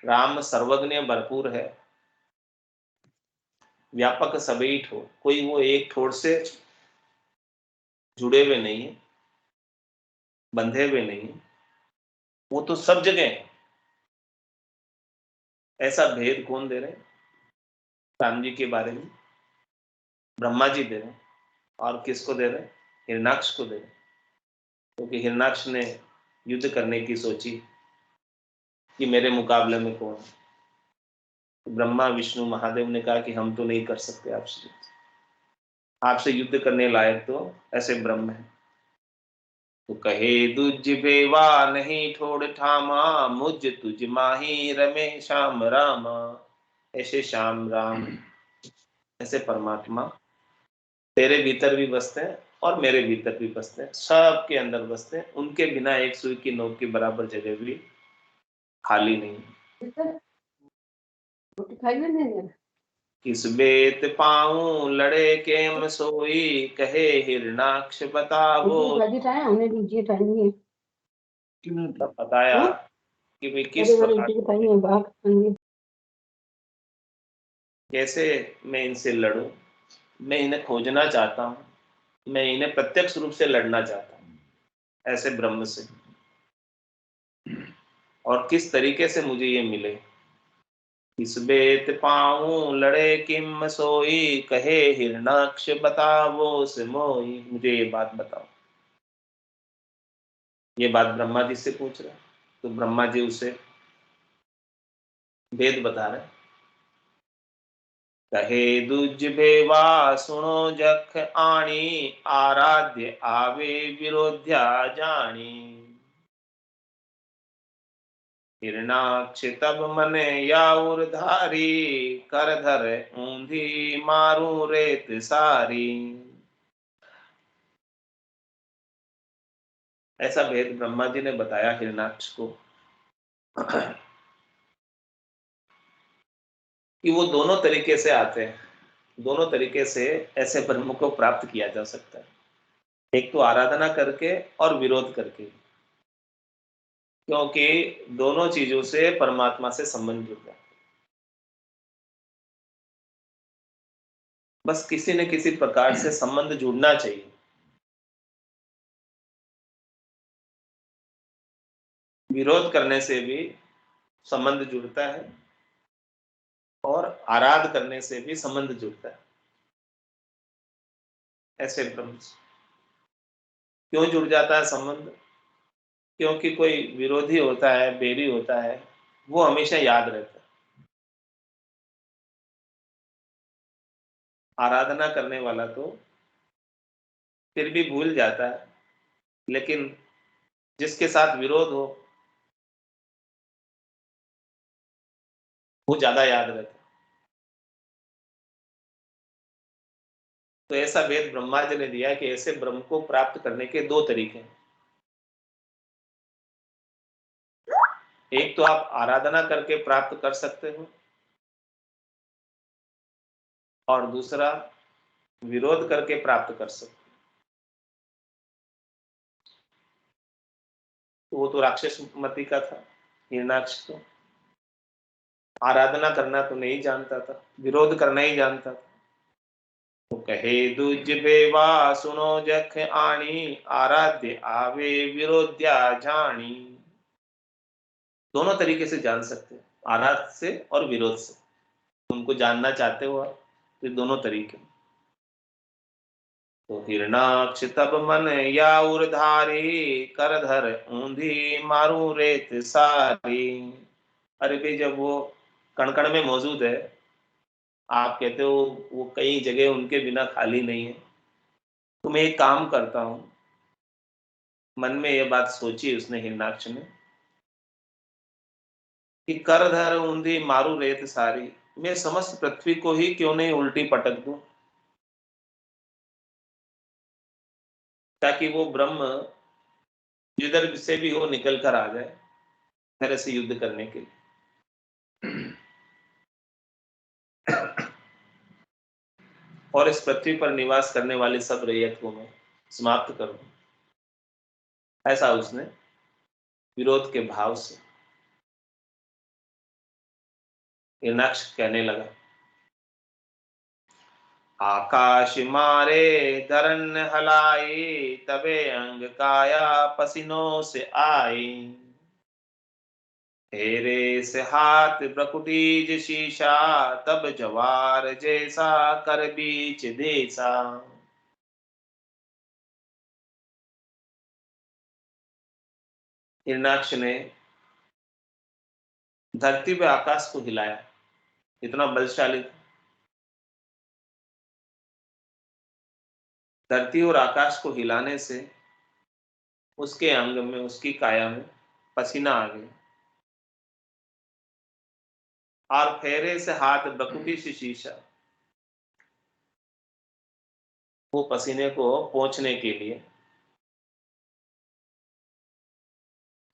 राम सर्वज्ञ भरपूर है, व्यापक सभी ठोर, कोई वो एक ठोर से जुड़े हुए नहीं है, बंधे हुए नहीं है, वो तो सब जगह है। ऐसा भेद कौन दे रहे हैं? राम जी के बारे में ब्रह्मा जी दे रहे हैं। और किसको दे रहे हैं? हिरणाक्ष को दे रहे हैं, क्योंकि हिरणाक्ष ने युद्ध करने की सोची कि मेरे मुकाबले में कौन है। तो ब्रह्मा विष्णु महादेव ने कहा कि हम तो नहीं कर सकते आपसे, आपसे युद्ध करने लायक तो ऐसे ब्रह्म है। तो कहे दुज भेवा नहीं ठोड़ ठामा, मुझ तुझ माही रमे श्याम रामा। ऐसे श्याम राम, ऐसे परमात्मा तेरे भीतर भी बसते हैं और मेरे भीतर भी बसते हैं, सबके अंदर बसते हैं। उनके बिना एक सुई की नोक के बराबर जगह भी खाली नहीं है। किस बेत पाऊं लड़े केम सोई, कहे हिरणाक्ष बतावो। तब बताया कि भाई किस प्रकार कैसे मैं इनसे लड़ूं। मैं इन्हें खोजना चाहता हूं, मैं इन्हें प्रत्यक्ष रूप से लड़ना चाहता हूं ऐसे ब्रह्म से, और किस तरीके से मुझे ये मिले। किस बेत पाऊं लड़े किम सोई, कहे हिरणाक्ष बतावो से मोई। मुझे ये बात बताओ। ये बात ब्रह्मा जी से पूछ रहे हैं, तो ब्रह्मा जी उसे वेद बता रहे हैं। कहे दुज भेवा सुनो जख आणी, आराध्य आवे विरोध्या जानी। हिरणाक्ष तब मने याउर धारी, कर धर ऊंधी मारू रेत सारी। ऐसा भेद ब्रह्मा जी ने बताया हिरण्याक्ष को कि वो दोनों तरीके से आते हैं, दोनों तरीके से ऐसे ब्रह्म को प्राप्त किया जा सकता है। एक तो आराधना करके और विरोध करके, क्योंकि दोनों चीजों से परमात्मा से संबंध जुड़ता है। बस किसी न किसी प्रकार से संबंध जुड़ना चाहिए। विरोध करने से भी संबंध जुड़ता है और आराध करने से भी संबंध जुड़ता है। ऐसे ब्रह्म से क्यों जुड़ जाता है संबंध? क्योंकि कोई विरोधी होता है, बैरी होता है, वो हमेशा याद रहता है। आराधना करने वाला तो फिर भी भूल जाता है, लेकिन जिसके साथ विरोध हो वो ज्यादा याद रहता है। तो ऐसा वेद ब्रह्मा जी ने दिया कि ऐसे ब्रह्म को प्राप्त करने के दो तरीके हैं। एक तो आप आराधना करके प्राप्त कर सकते हो, और दूसरा विरोध करके प्राप्त कर सकते हो। तो वो तो राक्षस मति का था हिरण्याक्ष, तो आराधना करना तो नहीं जानता था, विरोध करना ही जानता था। तो कहे दूज बेवा सुनो जख आणी, आराध्य आवे विरोध्या जानी। दोनों तरीके से जान सकते हैं, आराध से और विरोध से। तुमको जानना चाहते हो आप, तो दोनों तरीके। तो हिरणाक्ष तब मन या उर्धारी, करधर ऊंधी मारू रेत सारी। अरे भाई, जब वो कण में मौजूद है, आप कहते हो वो कई जगह उनके बिना खाली नहीं है, तो मैं एक काम करता हूं। मन में ये बात सोची उसने, हिरणाक्ष ने, कि करधर ऊंधी मारू रेत सारी, मैं समस्त पृथ्वी को ही क्यों नहीं उल्टी पटक दूं, ताकि वो ब्रह्म जिधर से भी हो निकल कर आ जाए मेरे से युद्ध करने के लिए। और इस पृथ्वी पर निवास करने वाले सब रैयत को मैं समाप्त करूं। ऐसा उसने विरोध के भाव से। हिरणाक्ष कहने लगा, आकाश मारे धरन हलाई, तबे अंग काया पसीनों से आई। तेरे से हाथ प्रकुटीज शीशा, तब जवार जैसा कर बीच देसा। हिरणाक्ष ने धरती पे आकाश को हिलाया, इतना बलशाली था। धरती और आकाश को हिलाने से उसके अंग में, उसकी काया में पसीना आ गया, और फेरे से हाथ बकुटी से शीशा, वो पसीने को पोंछने के लिए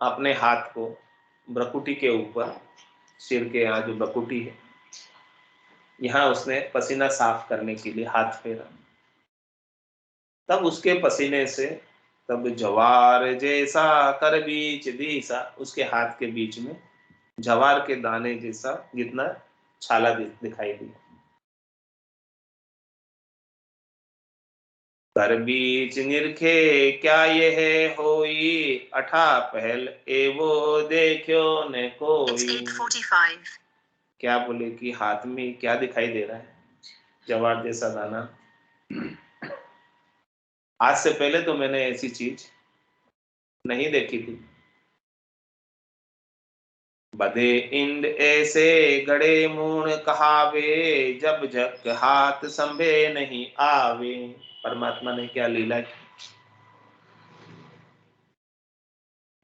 अपने हाथ को ब्रकुटी के ऊपर, सिर के यहाँ जो ब्रकुटी है, यहाँ उसने पसीना साफ करने के लिए हाथ फेरा। तब उसके पसीने से, तब जवार जैसा कर बीच दीसा, उसके हाथ के बीच में जवार के दाने जैसा जितना छाला दिखाई दिया। कर बीच निरखे क्या यह होई, अठा पहल एवो देखो न कोई। क्या बोले कि हाथ में क्या दिखाई दे रहा है? जवार जैसा दाना। आज से पहले तो मैंने ऐसी चीज नहीं देखी थी। बदे इंद ऐसे गड़े मूण कहावे, जब जग हाथ संभे नहीं आवे। परमात्मा ने क्या लीला की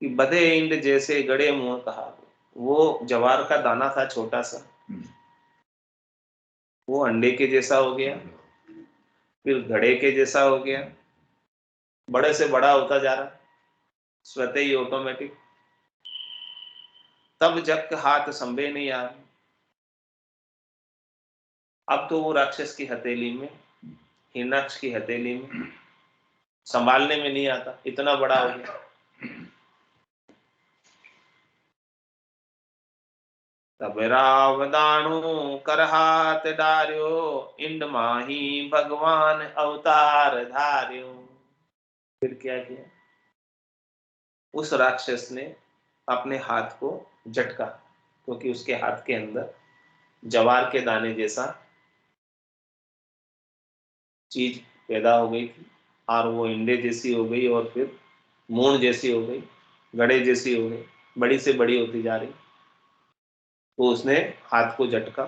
कि बदे इंद जैसे गड़े मुंह कहावे। वो जवार का दाना था छोटा सा, वो अंडे के जैसा हो गया, फिर घड़े के जैसा हो गया, बड़े से बड़ा होता जा रहा। स्वतः ही ऑटोमेटिक। तब जग हाथ संभे नहीं यार। अब तो वो राक्षस की हथेली में, हिरणाक्ष की हथेली में, संभालने में नहीं आता, इतना बड़ा हो गया। तब रावदानु कर हाथ डार्यो, इंड माही भगवान अवतार धार्यो। फिर क्या किया, उस राक्षस ने अपने हाथ को झटका, क्योंकि उसके हाथ के अंदर जवार के दाने जैसा चीज पैदा हो गई थी, और वो इंडे जैसी हो गई, और फिर मूंड जैसी हो गई, गड़े जैसी हो गई, बड़ी से बड़ी होती जा रही। तो उसने हाथ को झटका।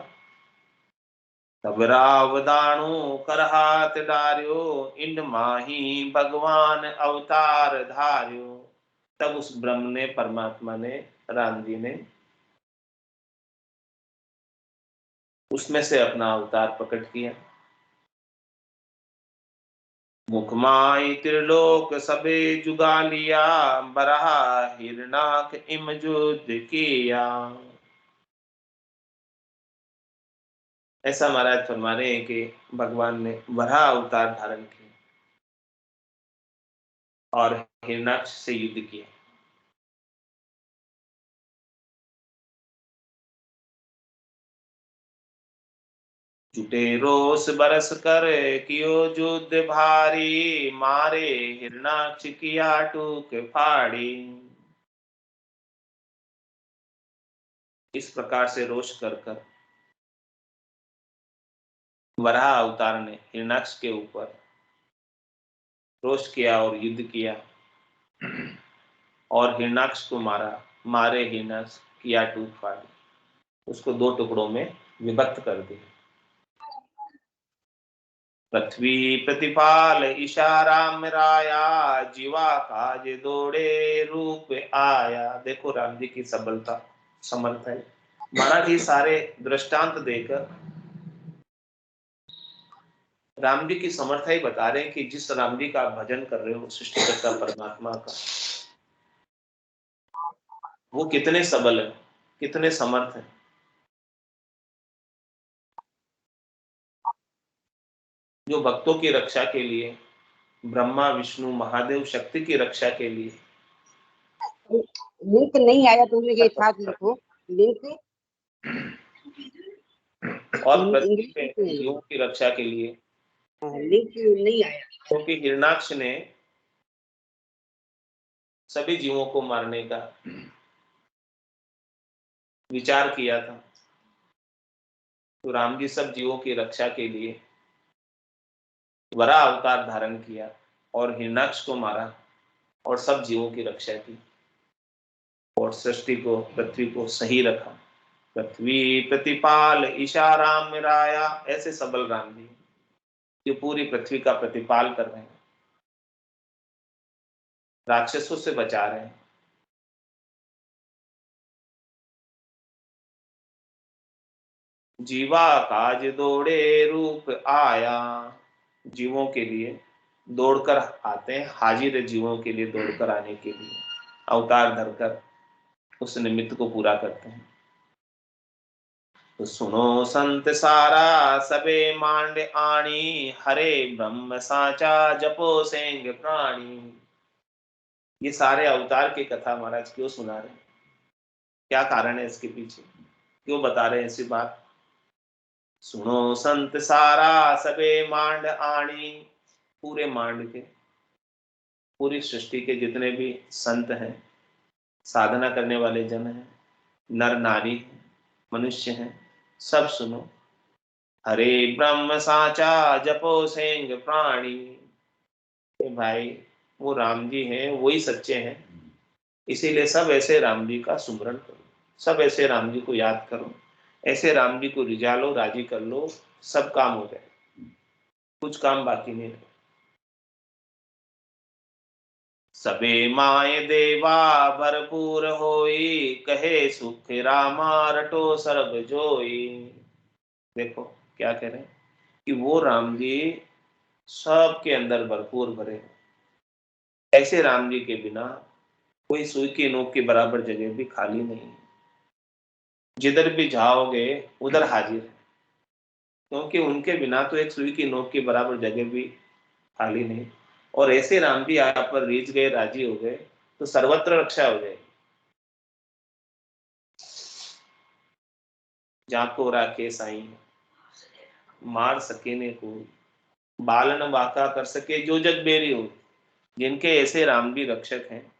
तब रावदानु कर हाथ डार्यो, इंड माही भगवान अवतार धार्यो। तब उस ब्रह्म ने, परमात्मा ने, राम जी ने उसमें से अपना अवतार प्रकट किया। मुखमाई त्रिलोक सबे जुगा लिया, बरहा हिरनाक इम युद्ध किया। ऐसा महाराज फरमा रहे हैं कि भगवान ने वराह अवतार धारण किया और हिरणाक्ष से युद्ध किया। जुटे रोष बरस कर कियो युद्ध भारी, मारे हिरणाक्ष किया टूक फाड़ी। इस प्रकार से रोष कर कर वराह अवतार ने हिरणाक्ष के ऊपर रोष किया और युद्ध किया, और हिरणाक्ष को मारा। मारे हिरणाक्ष किया टूक फाड़ी, उसको दो टुकड़ों में विभक्त कर दिया। पृथ्वी प्रतिपाल इशारा मिराया, जीवा काज दौड़े रूप आया। देखो राम जी की सबलता, समर्थ है। महाराज ये सारे दृष्टांत देकर राम जी की समर्थ ही बता रहे हैं कि जिस राम जी का आप भजन कर रहे हो, सृष्टिकर्ता परमात्मा का, वो कितने सबल है, कितने समर्थ है। जो भक्तों की रक्षा के लिए, ब्रह्मा विष्णु महादेव शक्ति की रक्षा के लिए।
लिंक नहीं आया तो ये था लिखो लिंक,
और पृथ्वी पे जीवों की रक्षा के लिए
लिंक नहीं आया,
क्योंकि हिरणाक्ष ने सभी जीवों को मारने का विचार किया था। तो राम जी सब जीवों की रक्षा के लिए वराह अवतार धारण किया और हिरणाक्ष को मारा और सब जीवों की रक्षा की और सृष्टि को, पृथ्वी को सही रखा। पृथ्वी प्रतिपाल ईशाराम मिराया। ऐसे सबल राम जी जो पूरी पृथ्वी का प्रतिपाल कर रहे हैं, राक्षसों से बचा रहे हैं। जीवा काज दौड़े रूप आया। जीवों के लिए दौड़कर आते हैं, हाजिर है जीवों के लिए दौड़कर आने के लिए, अवतार धरकर उस निमित्त को पूरा करते हैं। तो सुनो संत सारा सबे मांड आणी, हरे ब्रह्म साचा जपो सेंग प्राणी। ये सारे अवतार की कथा महाराज क्यों सुना रहे हैं, क्या कारण है इसके पीछे, क्यों बता रहे हैं ऐसी बात। सुनो संत सारा सबे मांड आणी, पूरे मांड के, पूरी सृष्टि के जितने भी संत हैं, साधना करने वाले जन हैं, नर नारी हैं, मनुष्य हैं, सब सुनो। हरे ब्रह्म साचा जपो सेंग प्राणी। भाई वो राम जी हैं, वही सच्चे हैं, इसीलिए सब ऐसे राम जी का सुमरन करो, सब ऐसे राम जी को याद करो, ऐसे राम जी को रिझा लो, राजी कर लो, सब काम हो जाए, कुछ काम बाकी नहीं रहे। सबे माय देवा भरपूर होई, कहे सुख रामा रटो सर्ब जोई। देखो क्या कह रहे हैं कि वो राम जी सबके अंदर भरपूर भरे हैं। ऐसे राम जी के बिना कोई सुई की नोक के बराबर जगह भी खाली नहीं है। जिधर भी जाओगे उधर हाजिर है, क्योंकि उनके बिना तो एक सुई की नोक के बराबर जगह भी खाली नहीं। और ऐसे राम जी आप पर रीझ गए, राजी हो गए, तो सर्वत्र रक्षा हो जाएगी। जाको राखे साईं मार सके ने को, बालन बाका कर सके जो जग बेरी हो। जिनके ऐसे राम भी रक्षक हैं,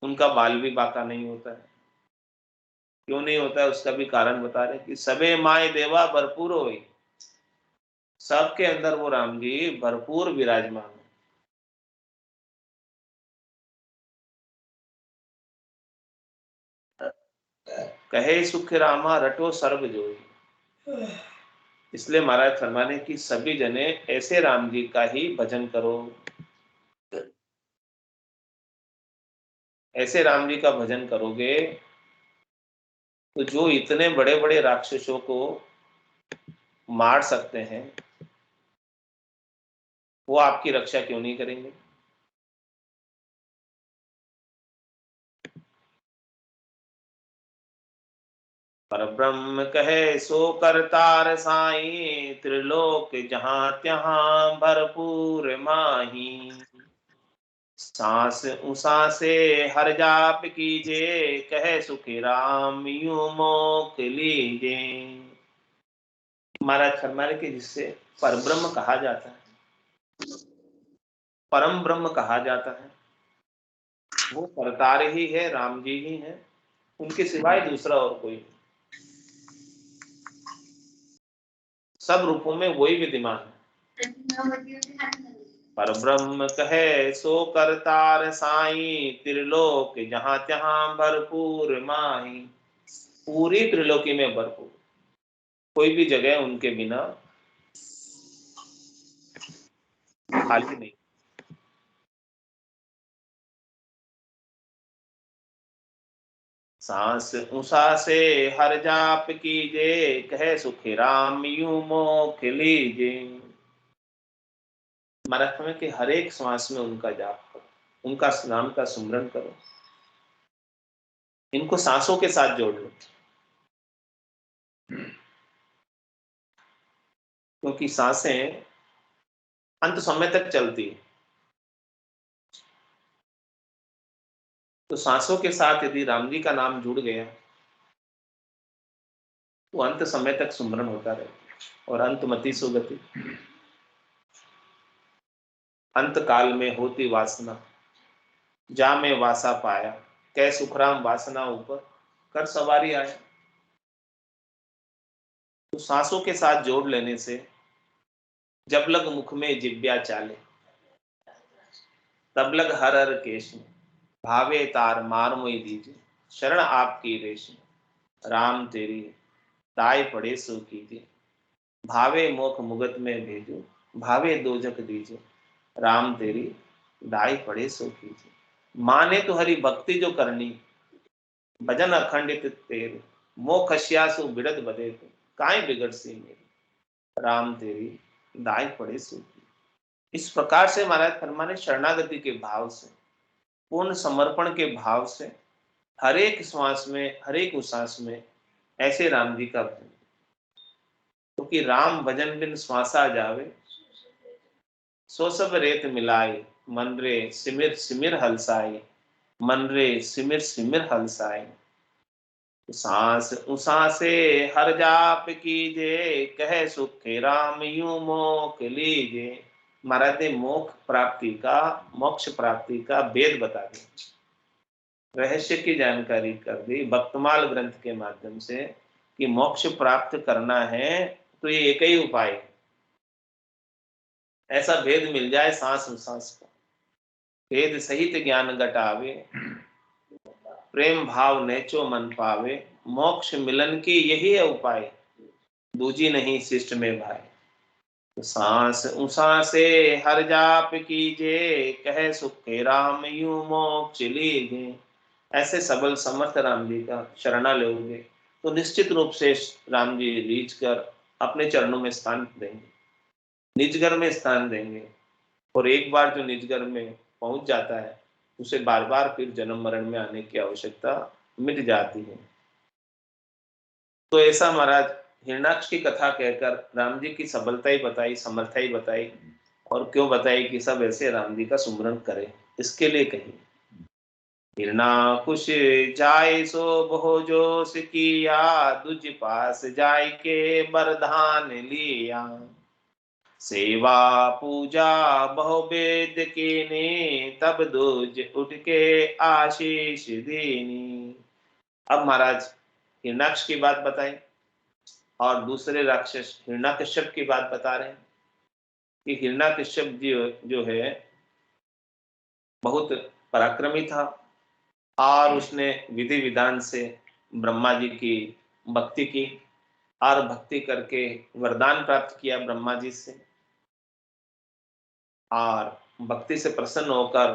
उनका बाल भी बाका नहीं होता है। क्यों नहीं होता है, उसका भी कारण बता रहे कि सबे माय देवा भरपूर होई। सबके अंदर वो राम जी भरपूर विराजमान है। कहे सुख रामा रटो सर्व जोई। इसलिए महाराज फरमाने की सभी जने ऐसे राम जी का ही भजन करो। ऐसे राम जी का भजन करोगे तो जो इतने बड़े बड़े राक्षसों को मार सकते हैं, वो आपकी रक्षा क्यों नहीं करेंगे। पर ब्रह्म कहे सो करतार साई, त्रिलोक जहां त्योहां भरपूर माही। सांस उसासे हर जाप कीजे, कहे सुखी राम यूं मोक लीजे। महाराज फरमाने के जिससे परब्रह्म कहा जाता है, परम ब्रह्म कहा जाता है, वो करतार ही है, राम जी ही है, उनके सिवाय दूसरा और कोई नहीं। सब रूपों में वही विद्यमान है। पर ब्रह्म कहे सो करतार साई, त्रिलोक जहां तहां भरपूर माही। पूरी त्रिलोकी में भरपूर, कोई भी जगह उनके बिना खाली नहीं। सांस उषा से हर जाप कीजे, कहे सुखी राम यूं मोख लीजे। महाराज में कि हर एक श्वास में उनका जाप करो, उनका नाम का सुमरन करो। इनको सांसों के साथ जोड़ लो, क्योंकि सांसें अंत समय तक चलती है। तो सांसों के साथ यदि राम जी का नाम जुड़ गया तो अंत समय तक सुमरन होता रहेगा। और अंतमति सुगति, अंत काल में होती वासना, जा में वासा पाया, कै सुखराम वासना ऊपर कर सवारी आया। तो सांसों के साथ जोड़ लेने से जब लग मुख में जिब्या चाले, तब लग हर हर केश में, भावे तार मार मोई दीजिए, शरण आपकी रेश में। राम तेरी दाय पड़े सो कीजिए, भावे मोख मुगत में भेजो, भावे दोजक दीजिए। राम तेरी दाई पड़े सो कीजिए। माने तो हरि भक्ति जो करनी, भजन अखंडित तेरे, मोह खशियासु बिड़द बदे तो, काय बिगड़ सी मेरी। राम तेरी दाई पड़े सो कीजिए। इस प्रकार से महाराज फरमाने शरणागति के भाव से, पूर्ण समर्पण के भाव से, हर एक श्वास में, हर एक उश्वास में ऐसे राम जी का भजन। क्योंकि राम भजन बिन श्वासा जावे, सो सब रेत मिलाए, मन रे सिमिर सिमिर हलसाए, मन रे सिमिर सिमिर हलसाए। सांस उसासे हर जाप कीजे, कहे सुखे राम यूं मोख लीजे। महाराज ने मोक्ष प्राप्ति का, मोक्ष प्राप्ति का भेद बता दिया, रहस्य की जानकारी कर दी भक्तमाल ग्रंथ के माध्यम से कि मोक्ष प्राप्त करना है तो ये एक ही उपाय है। ऐसा भेद मिल जाए सांस उसास का, भेद सहित ज्ञान घटावे, प्रेम भाव नेचो मन पावे, मोक्ष मिलन की यही है उपाय, दूजी नहीं शिष्ट में भाई। तो सांस उसासे हर जाप कीजे, कहे सुखे राम यूं मोक्ष लीजे। ऐसे सबल समर्थ राम जी का शरणा लोगे तो निश्चित रूप से राम जी रीझ कर अपने चरणों में स्थान देंगे, निजगर में स्थान देंगे। और एक बार जो निजगर में पहुंच जाता है उसे बार बार फिर जन्म मरण में आने की आवश्यकता मिट जाती है। तो ऐसा महाराज हिरण्याक्ष की कथा कहकर राम जी की सबलता ही बताई, समर्था ही बताई, और क्यों बताई कि सब ऐसे राम जी का सुमरन करें, इसके लिए कही। हिरणाकुश जाय सो बहु जोश किया, दुज पास जाय के बरधान लिया। सेवा पूजा बहु वेद कीनी, तब दुज उठ के आशीष दीनी। अब महाराज हिरणाक्ष की बात बताई और दूसरे राक्षस हिरण्याकश्यप की बात बता रहे हैं कि हिरण्याकश्यप जी जो है बहुत पराक्रमी था और उसने विधि विधान से ब्रह्मा जी की भक्ति की और भक्ति करके वरदान प्राप्त किया ब्रह्मा जी से, और भक्ति से प्रसन्न होकर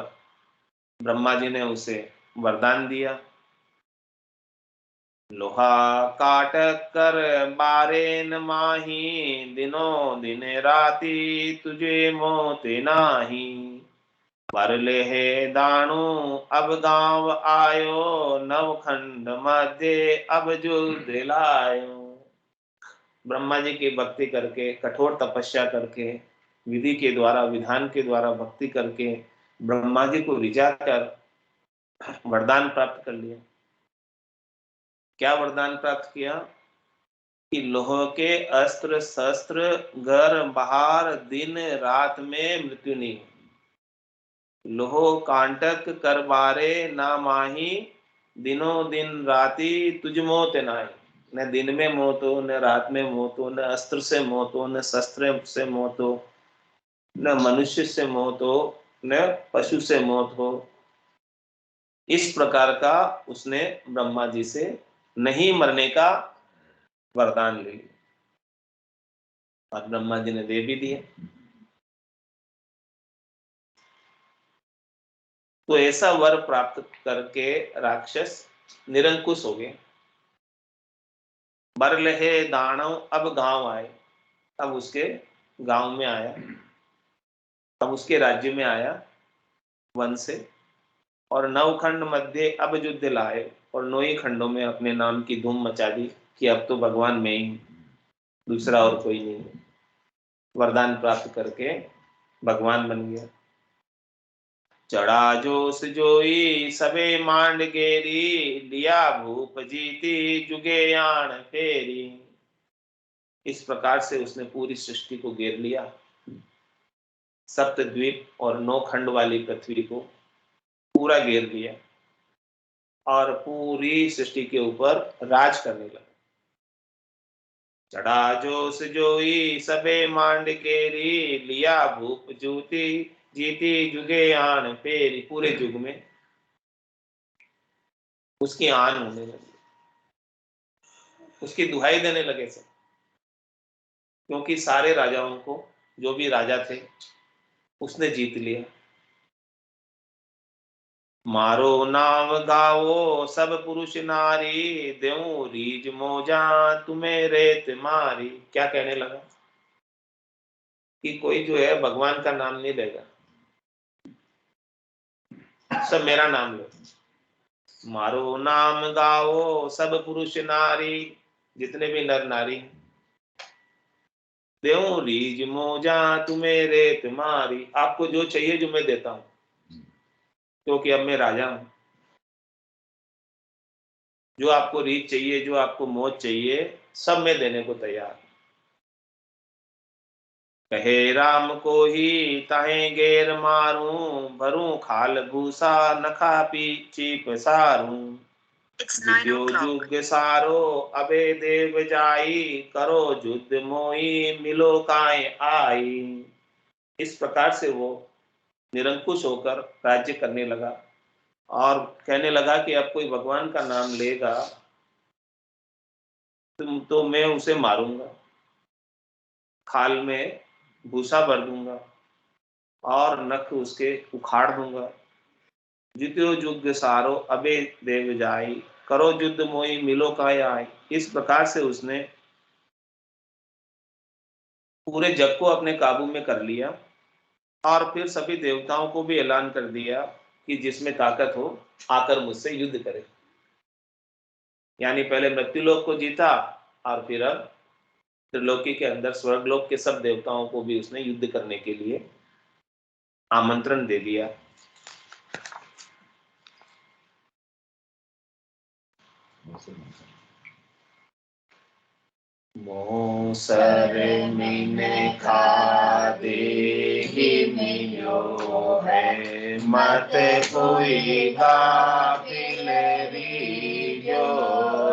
ब्रह्मा जी ने उसे वरदान दिया, लोहा काट कर बारे न माही, दिनों दिन राती तुझे मोते नाही। बर ले दाणु अब गांव आयो, नवखंड मध्य अब युद्ध लायो। ब्रह्मा जी की भक्ति करके, कठोर तपस्या करके, विधि के द्वारा, विधान के द्वारा भक्ति करके ब्रह्मा जी को रिझा कर वरदान प्राप्त कर लिया। क्या वरदान प्राप्त किया कि लोह के अस्त्र शस्त्र घर बाहर दिन रात में मृत्यु नहीं। लोह कांटक कर बारे ना माही, दिनों दिन राती तुझ मोत नाही। न दिन में मौत हो, न रात में मौत हो, न अस्त्र से मौत हो, न शस्त्र से मौत हो, न मनुष्य से मौत हो, न पशु से मौत हो। इस प्रकार का उसने ब्रह्मा जी से नहीं मरने का वरदान ले लिया और ब्रह्मा जी ने दे भी दिए। तो ऐसा वर प्राप्त करके राक्षस निरंकुश हो गए। बर लहे दानव अब गांव आए, अब उसके गांव में आया, अब उसके राज्य में आया वन से, और नवखंड मध्य अब युद्ध लाए, और 9 ही खंडों में अपने नाम की धूम मचा दी कि अब तो भगवान में ही, दूसरा और कोई नहीं। वरदान प्राप्त करके भगवान बन गया। चढ़ा जोश जोई सबे मांड गेरी, लिया भूप जीती जुगे यान फेरी। इस प्रकार से उसने पूरी सृष्टि को घेर लिया, सप्तद्वीप और 9 खंड वाली पृथ्वी को पूरा घेर लिया और पूरी सृष्टि के ऊपर राज करने लगा। चढ़ा जोश जोई सबे मांड केरी, लिया भूप जूती जीती जुगे आन फेरी। पूरे युग में उसकी आन होने लगी, उसकी दुहाई देने लगे सब, क्योंकि सारे राजाओं को, जो भी राजा थे, उसने जीत लिया। मारो नाम गाओ सब पुरुष नारी, देऊ रीज मोजा तुम्हें रेत मारी। क्या कहने लगा कि कोई जो है भगवान का नाम नहीं लेगा, सब मेरा नाम लो। मारो नाम गाओ सब पुरुष नारी, जितने भी नर नारी, देऊ रीज मोजा तुम्हें रेत मारी। आपको जो चाहिए जो मैं देता हूं, क्योंकि अब मैं राजा हूं। जो आपको रीत चाहिए, जो आपको मौत चाहिए, सब मैं देने को तैयार। कहे राम को ही ताहे गेर मारूं, भरूं खाल भूसा न खा पी चीप सारूं। विद्यो जुग सारो अबे देव जाई, करो युद्ध मोई मिलो काय आई। इस प्रकार से वो निरंकुश होकर राज्य करने लगा और कहने लगा कि अब कोई भगवान का नाम लेगा तो मैं उसे मारूंगा, खाल में भूसा भर दूंगा और नख उसके उखाड़ दूंगा। जित्यो युग सारो अबे देव जाई, करो युद्ध मोई मिलो काय आई। इस प्रकार से उसने पूरे जग को अपने काबू में कर लिया और फिर सभी देवताओं को भी ऐलान कर दिया कि जिसमें ताकत हो आकर मुझसे युद्ध करे। यानी पहले मृत्युलोक को जीता और फिर अब त्रिलोकी के अंदर स्वर्गलोक के सब देवताओं को भी उसने युद्ध करने के लिए आमंत्रण दे दिया। मोसर मीने खादे ही मिलो है, मत कोई गाफिल रीजो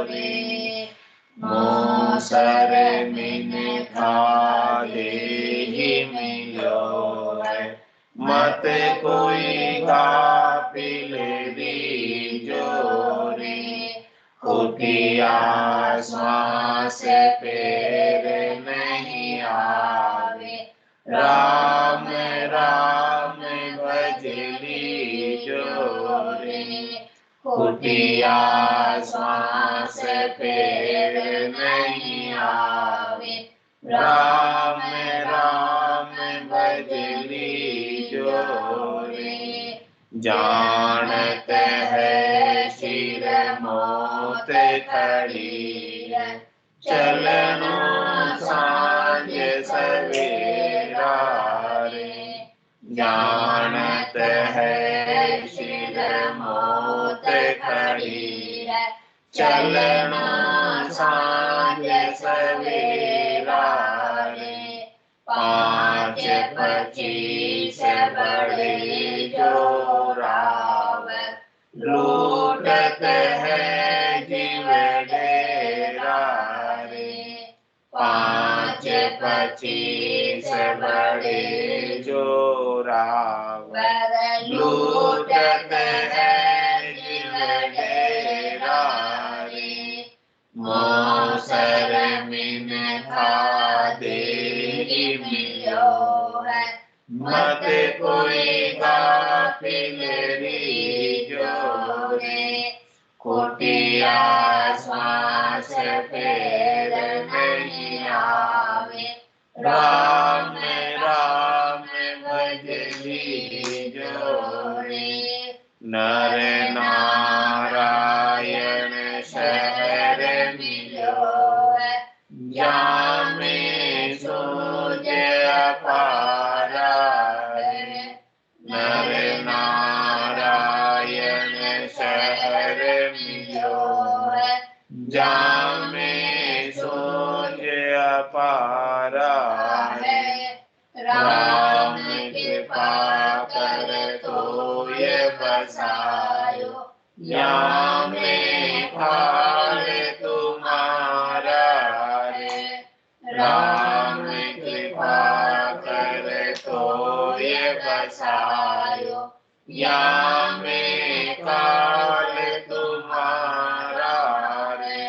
रे। मोसर मीने खादे ही मिलो है, मत कोई गाफिल रीजो रे। कुटिया श्वास पैर नहीं आवे, राम राम भजली जोरे। कुटिया श्वास पैर नहीं आवे, राम राम भजली जोरे। जानत है शिर मौत खड़ी है, चलनो सांझ सवेरा रे। जानत है शिर मौत खड़ी है, चलनो सांझ सवेरा रे। 5 25 बड़े जोरावर, लूटत है जीव डेरा रे। 5 25 बड़े जोरावर, लूटत है जीव डेरा रे। मोसर मिन खादे ही मिलो है, मत कोई गाफिल रीजो रे। कुटिया श्वास पैर नहीं आवे, राम राम भजली जोरे। नर नारायण शहर मिलो है, जामे सूझ अपारा है। नर नारायण शहर मिलो है, जामे सूझ अपारा है। राम कृपा कर तो ये बसायो, या में खाल तुम्हारा रे। राम कृपा कर तो ये बसायो, या में खाल तुम्हारा रे।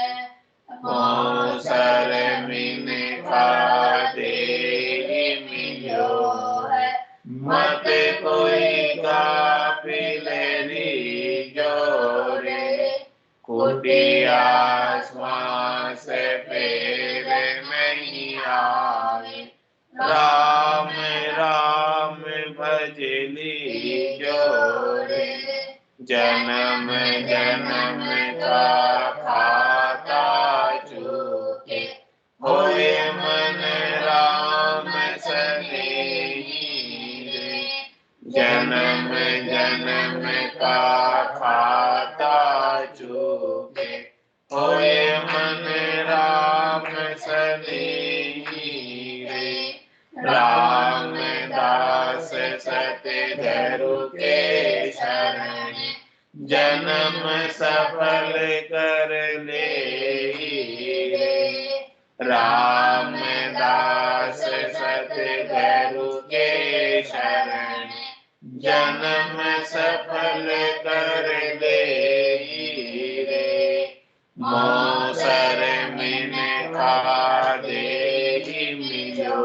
मोसर मिन खादे ही मिलो है, मत कोई गाफिल रीजो रे। कुटिया श्वास पैर नहीं आवे, राम राम भजली जोरे। जन्म जन्म का खाता चूके, होए मन राम सनेही रे। जन्म जन्म का खाता चूके, होए मन राम सनेही रे। राम दास सतधरु के शरण, जन्म सफल कर ले रे। राम दास सतधरु के शरण, जन्म सफल कर ले रे। मोसर मिन खादे ही मिलो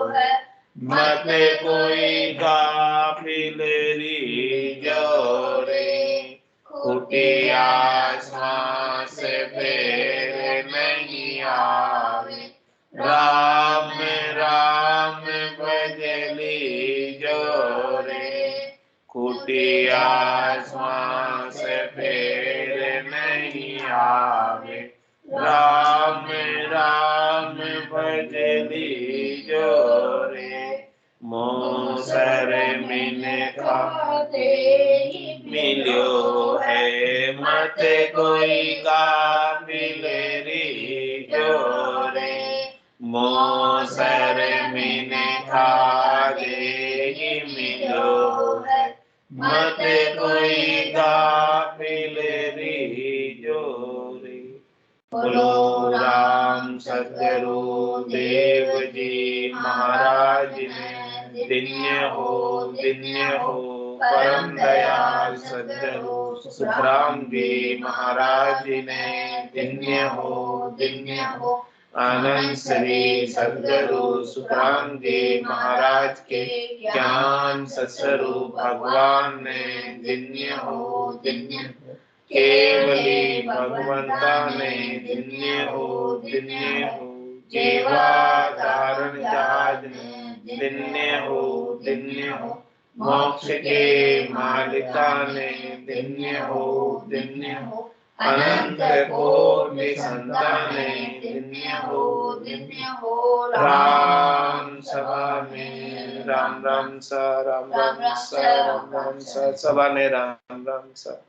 है, मत कोई गाफिल रीजो रे। कुटिया श्वास पैर नहीं आवे, राम राम भजली जोरे। कुटिया लिया श्वास फिर नहीं आवे, राम राम भजली जोरे, मोसर मिन खाते मिल्यो है, मत कोई काबिल री जोरे, मोसर मिन खाते मिल्यो है, मत कोई काबिल री जोरे। बोलो राम सतगुरु देव जी महाराज ने, धन्य हो परम दयाल सतगुरु सुखराम जी महाराज ने, धन्य हो आनंद श्री सतगुरु सुखराम जी महाराज के ज्ञान सत्स्वरूप भगवान ने, धन्य हो केवली भगवंता ने, धन्य हो जेवा धारण जहाज ने, धन्य हो मोक्ष के मालिका ने, धन्य हो अनंत कोटि संताने, धन्य हो राम सभा में राम राम सा, राम राम सा, राम राम सा, सभा में राम राम सा।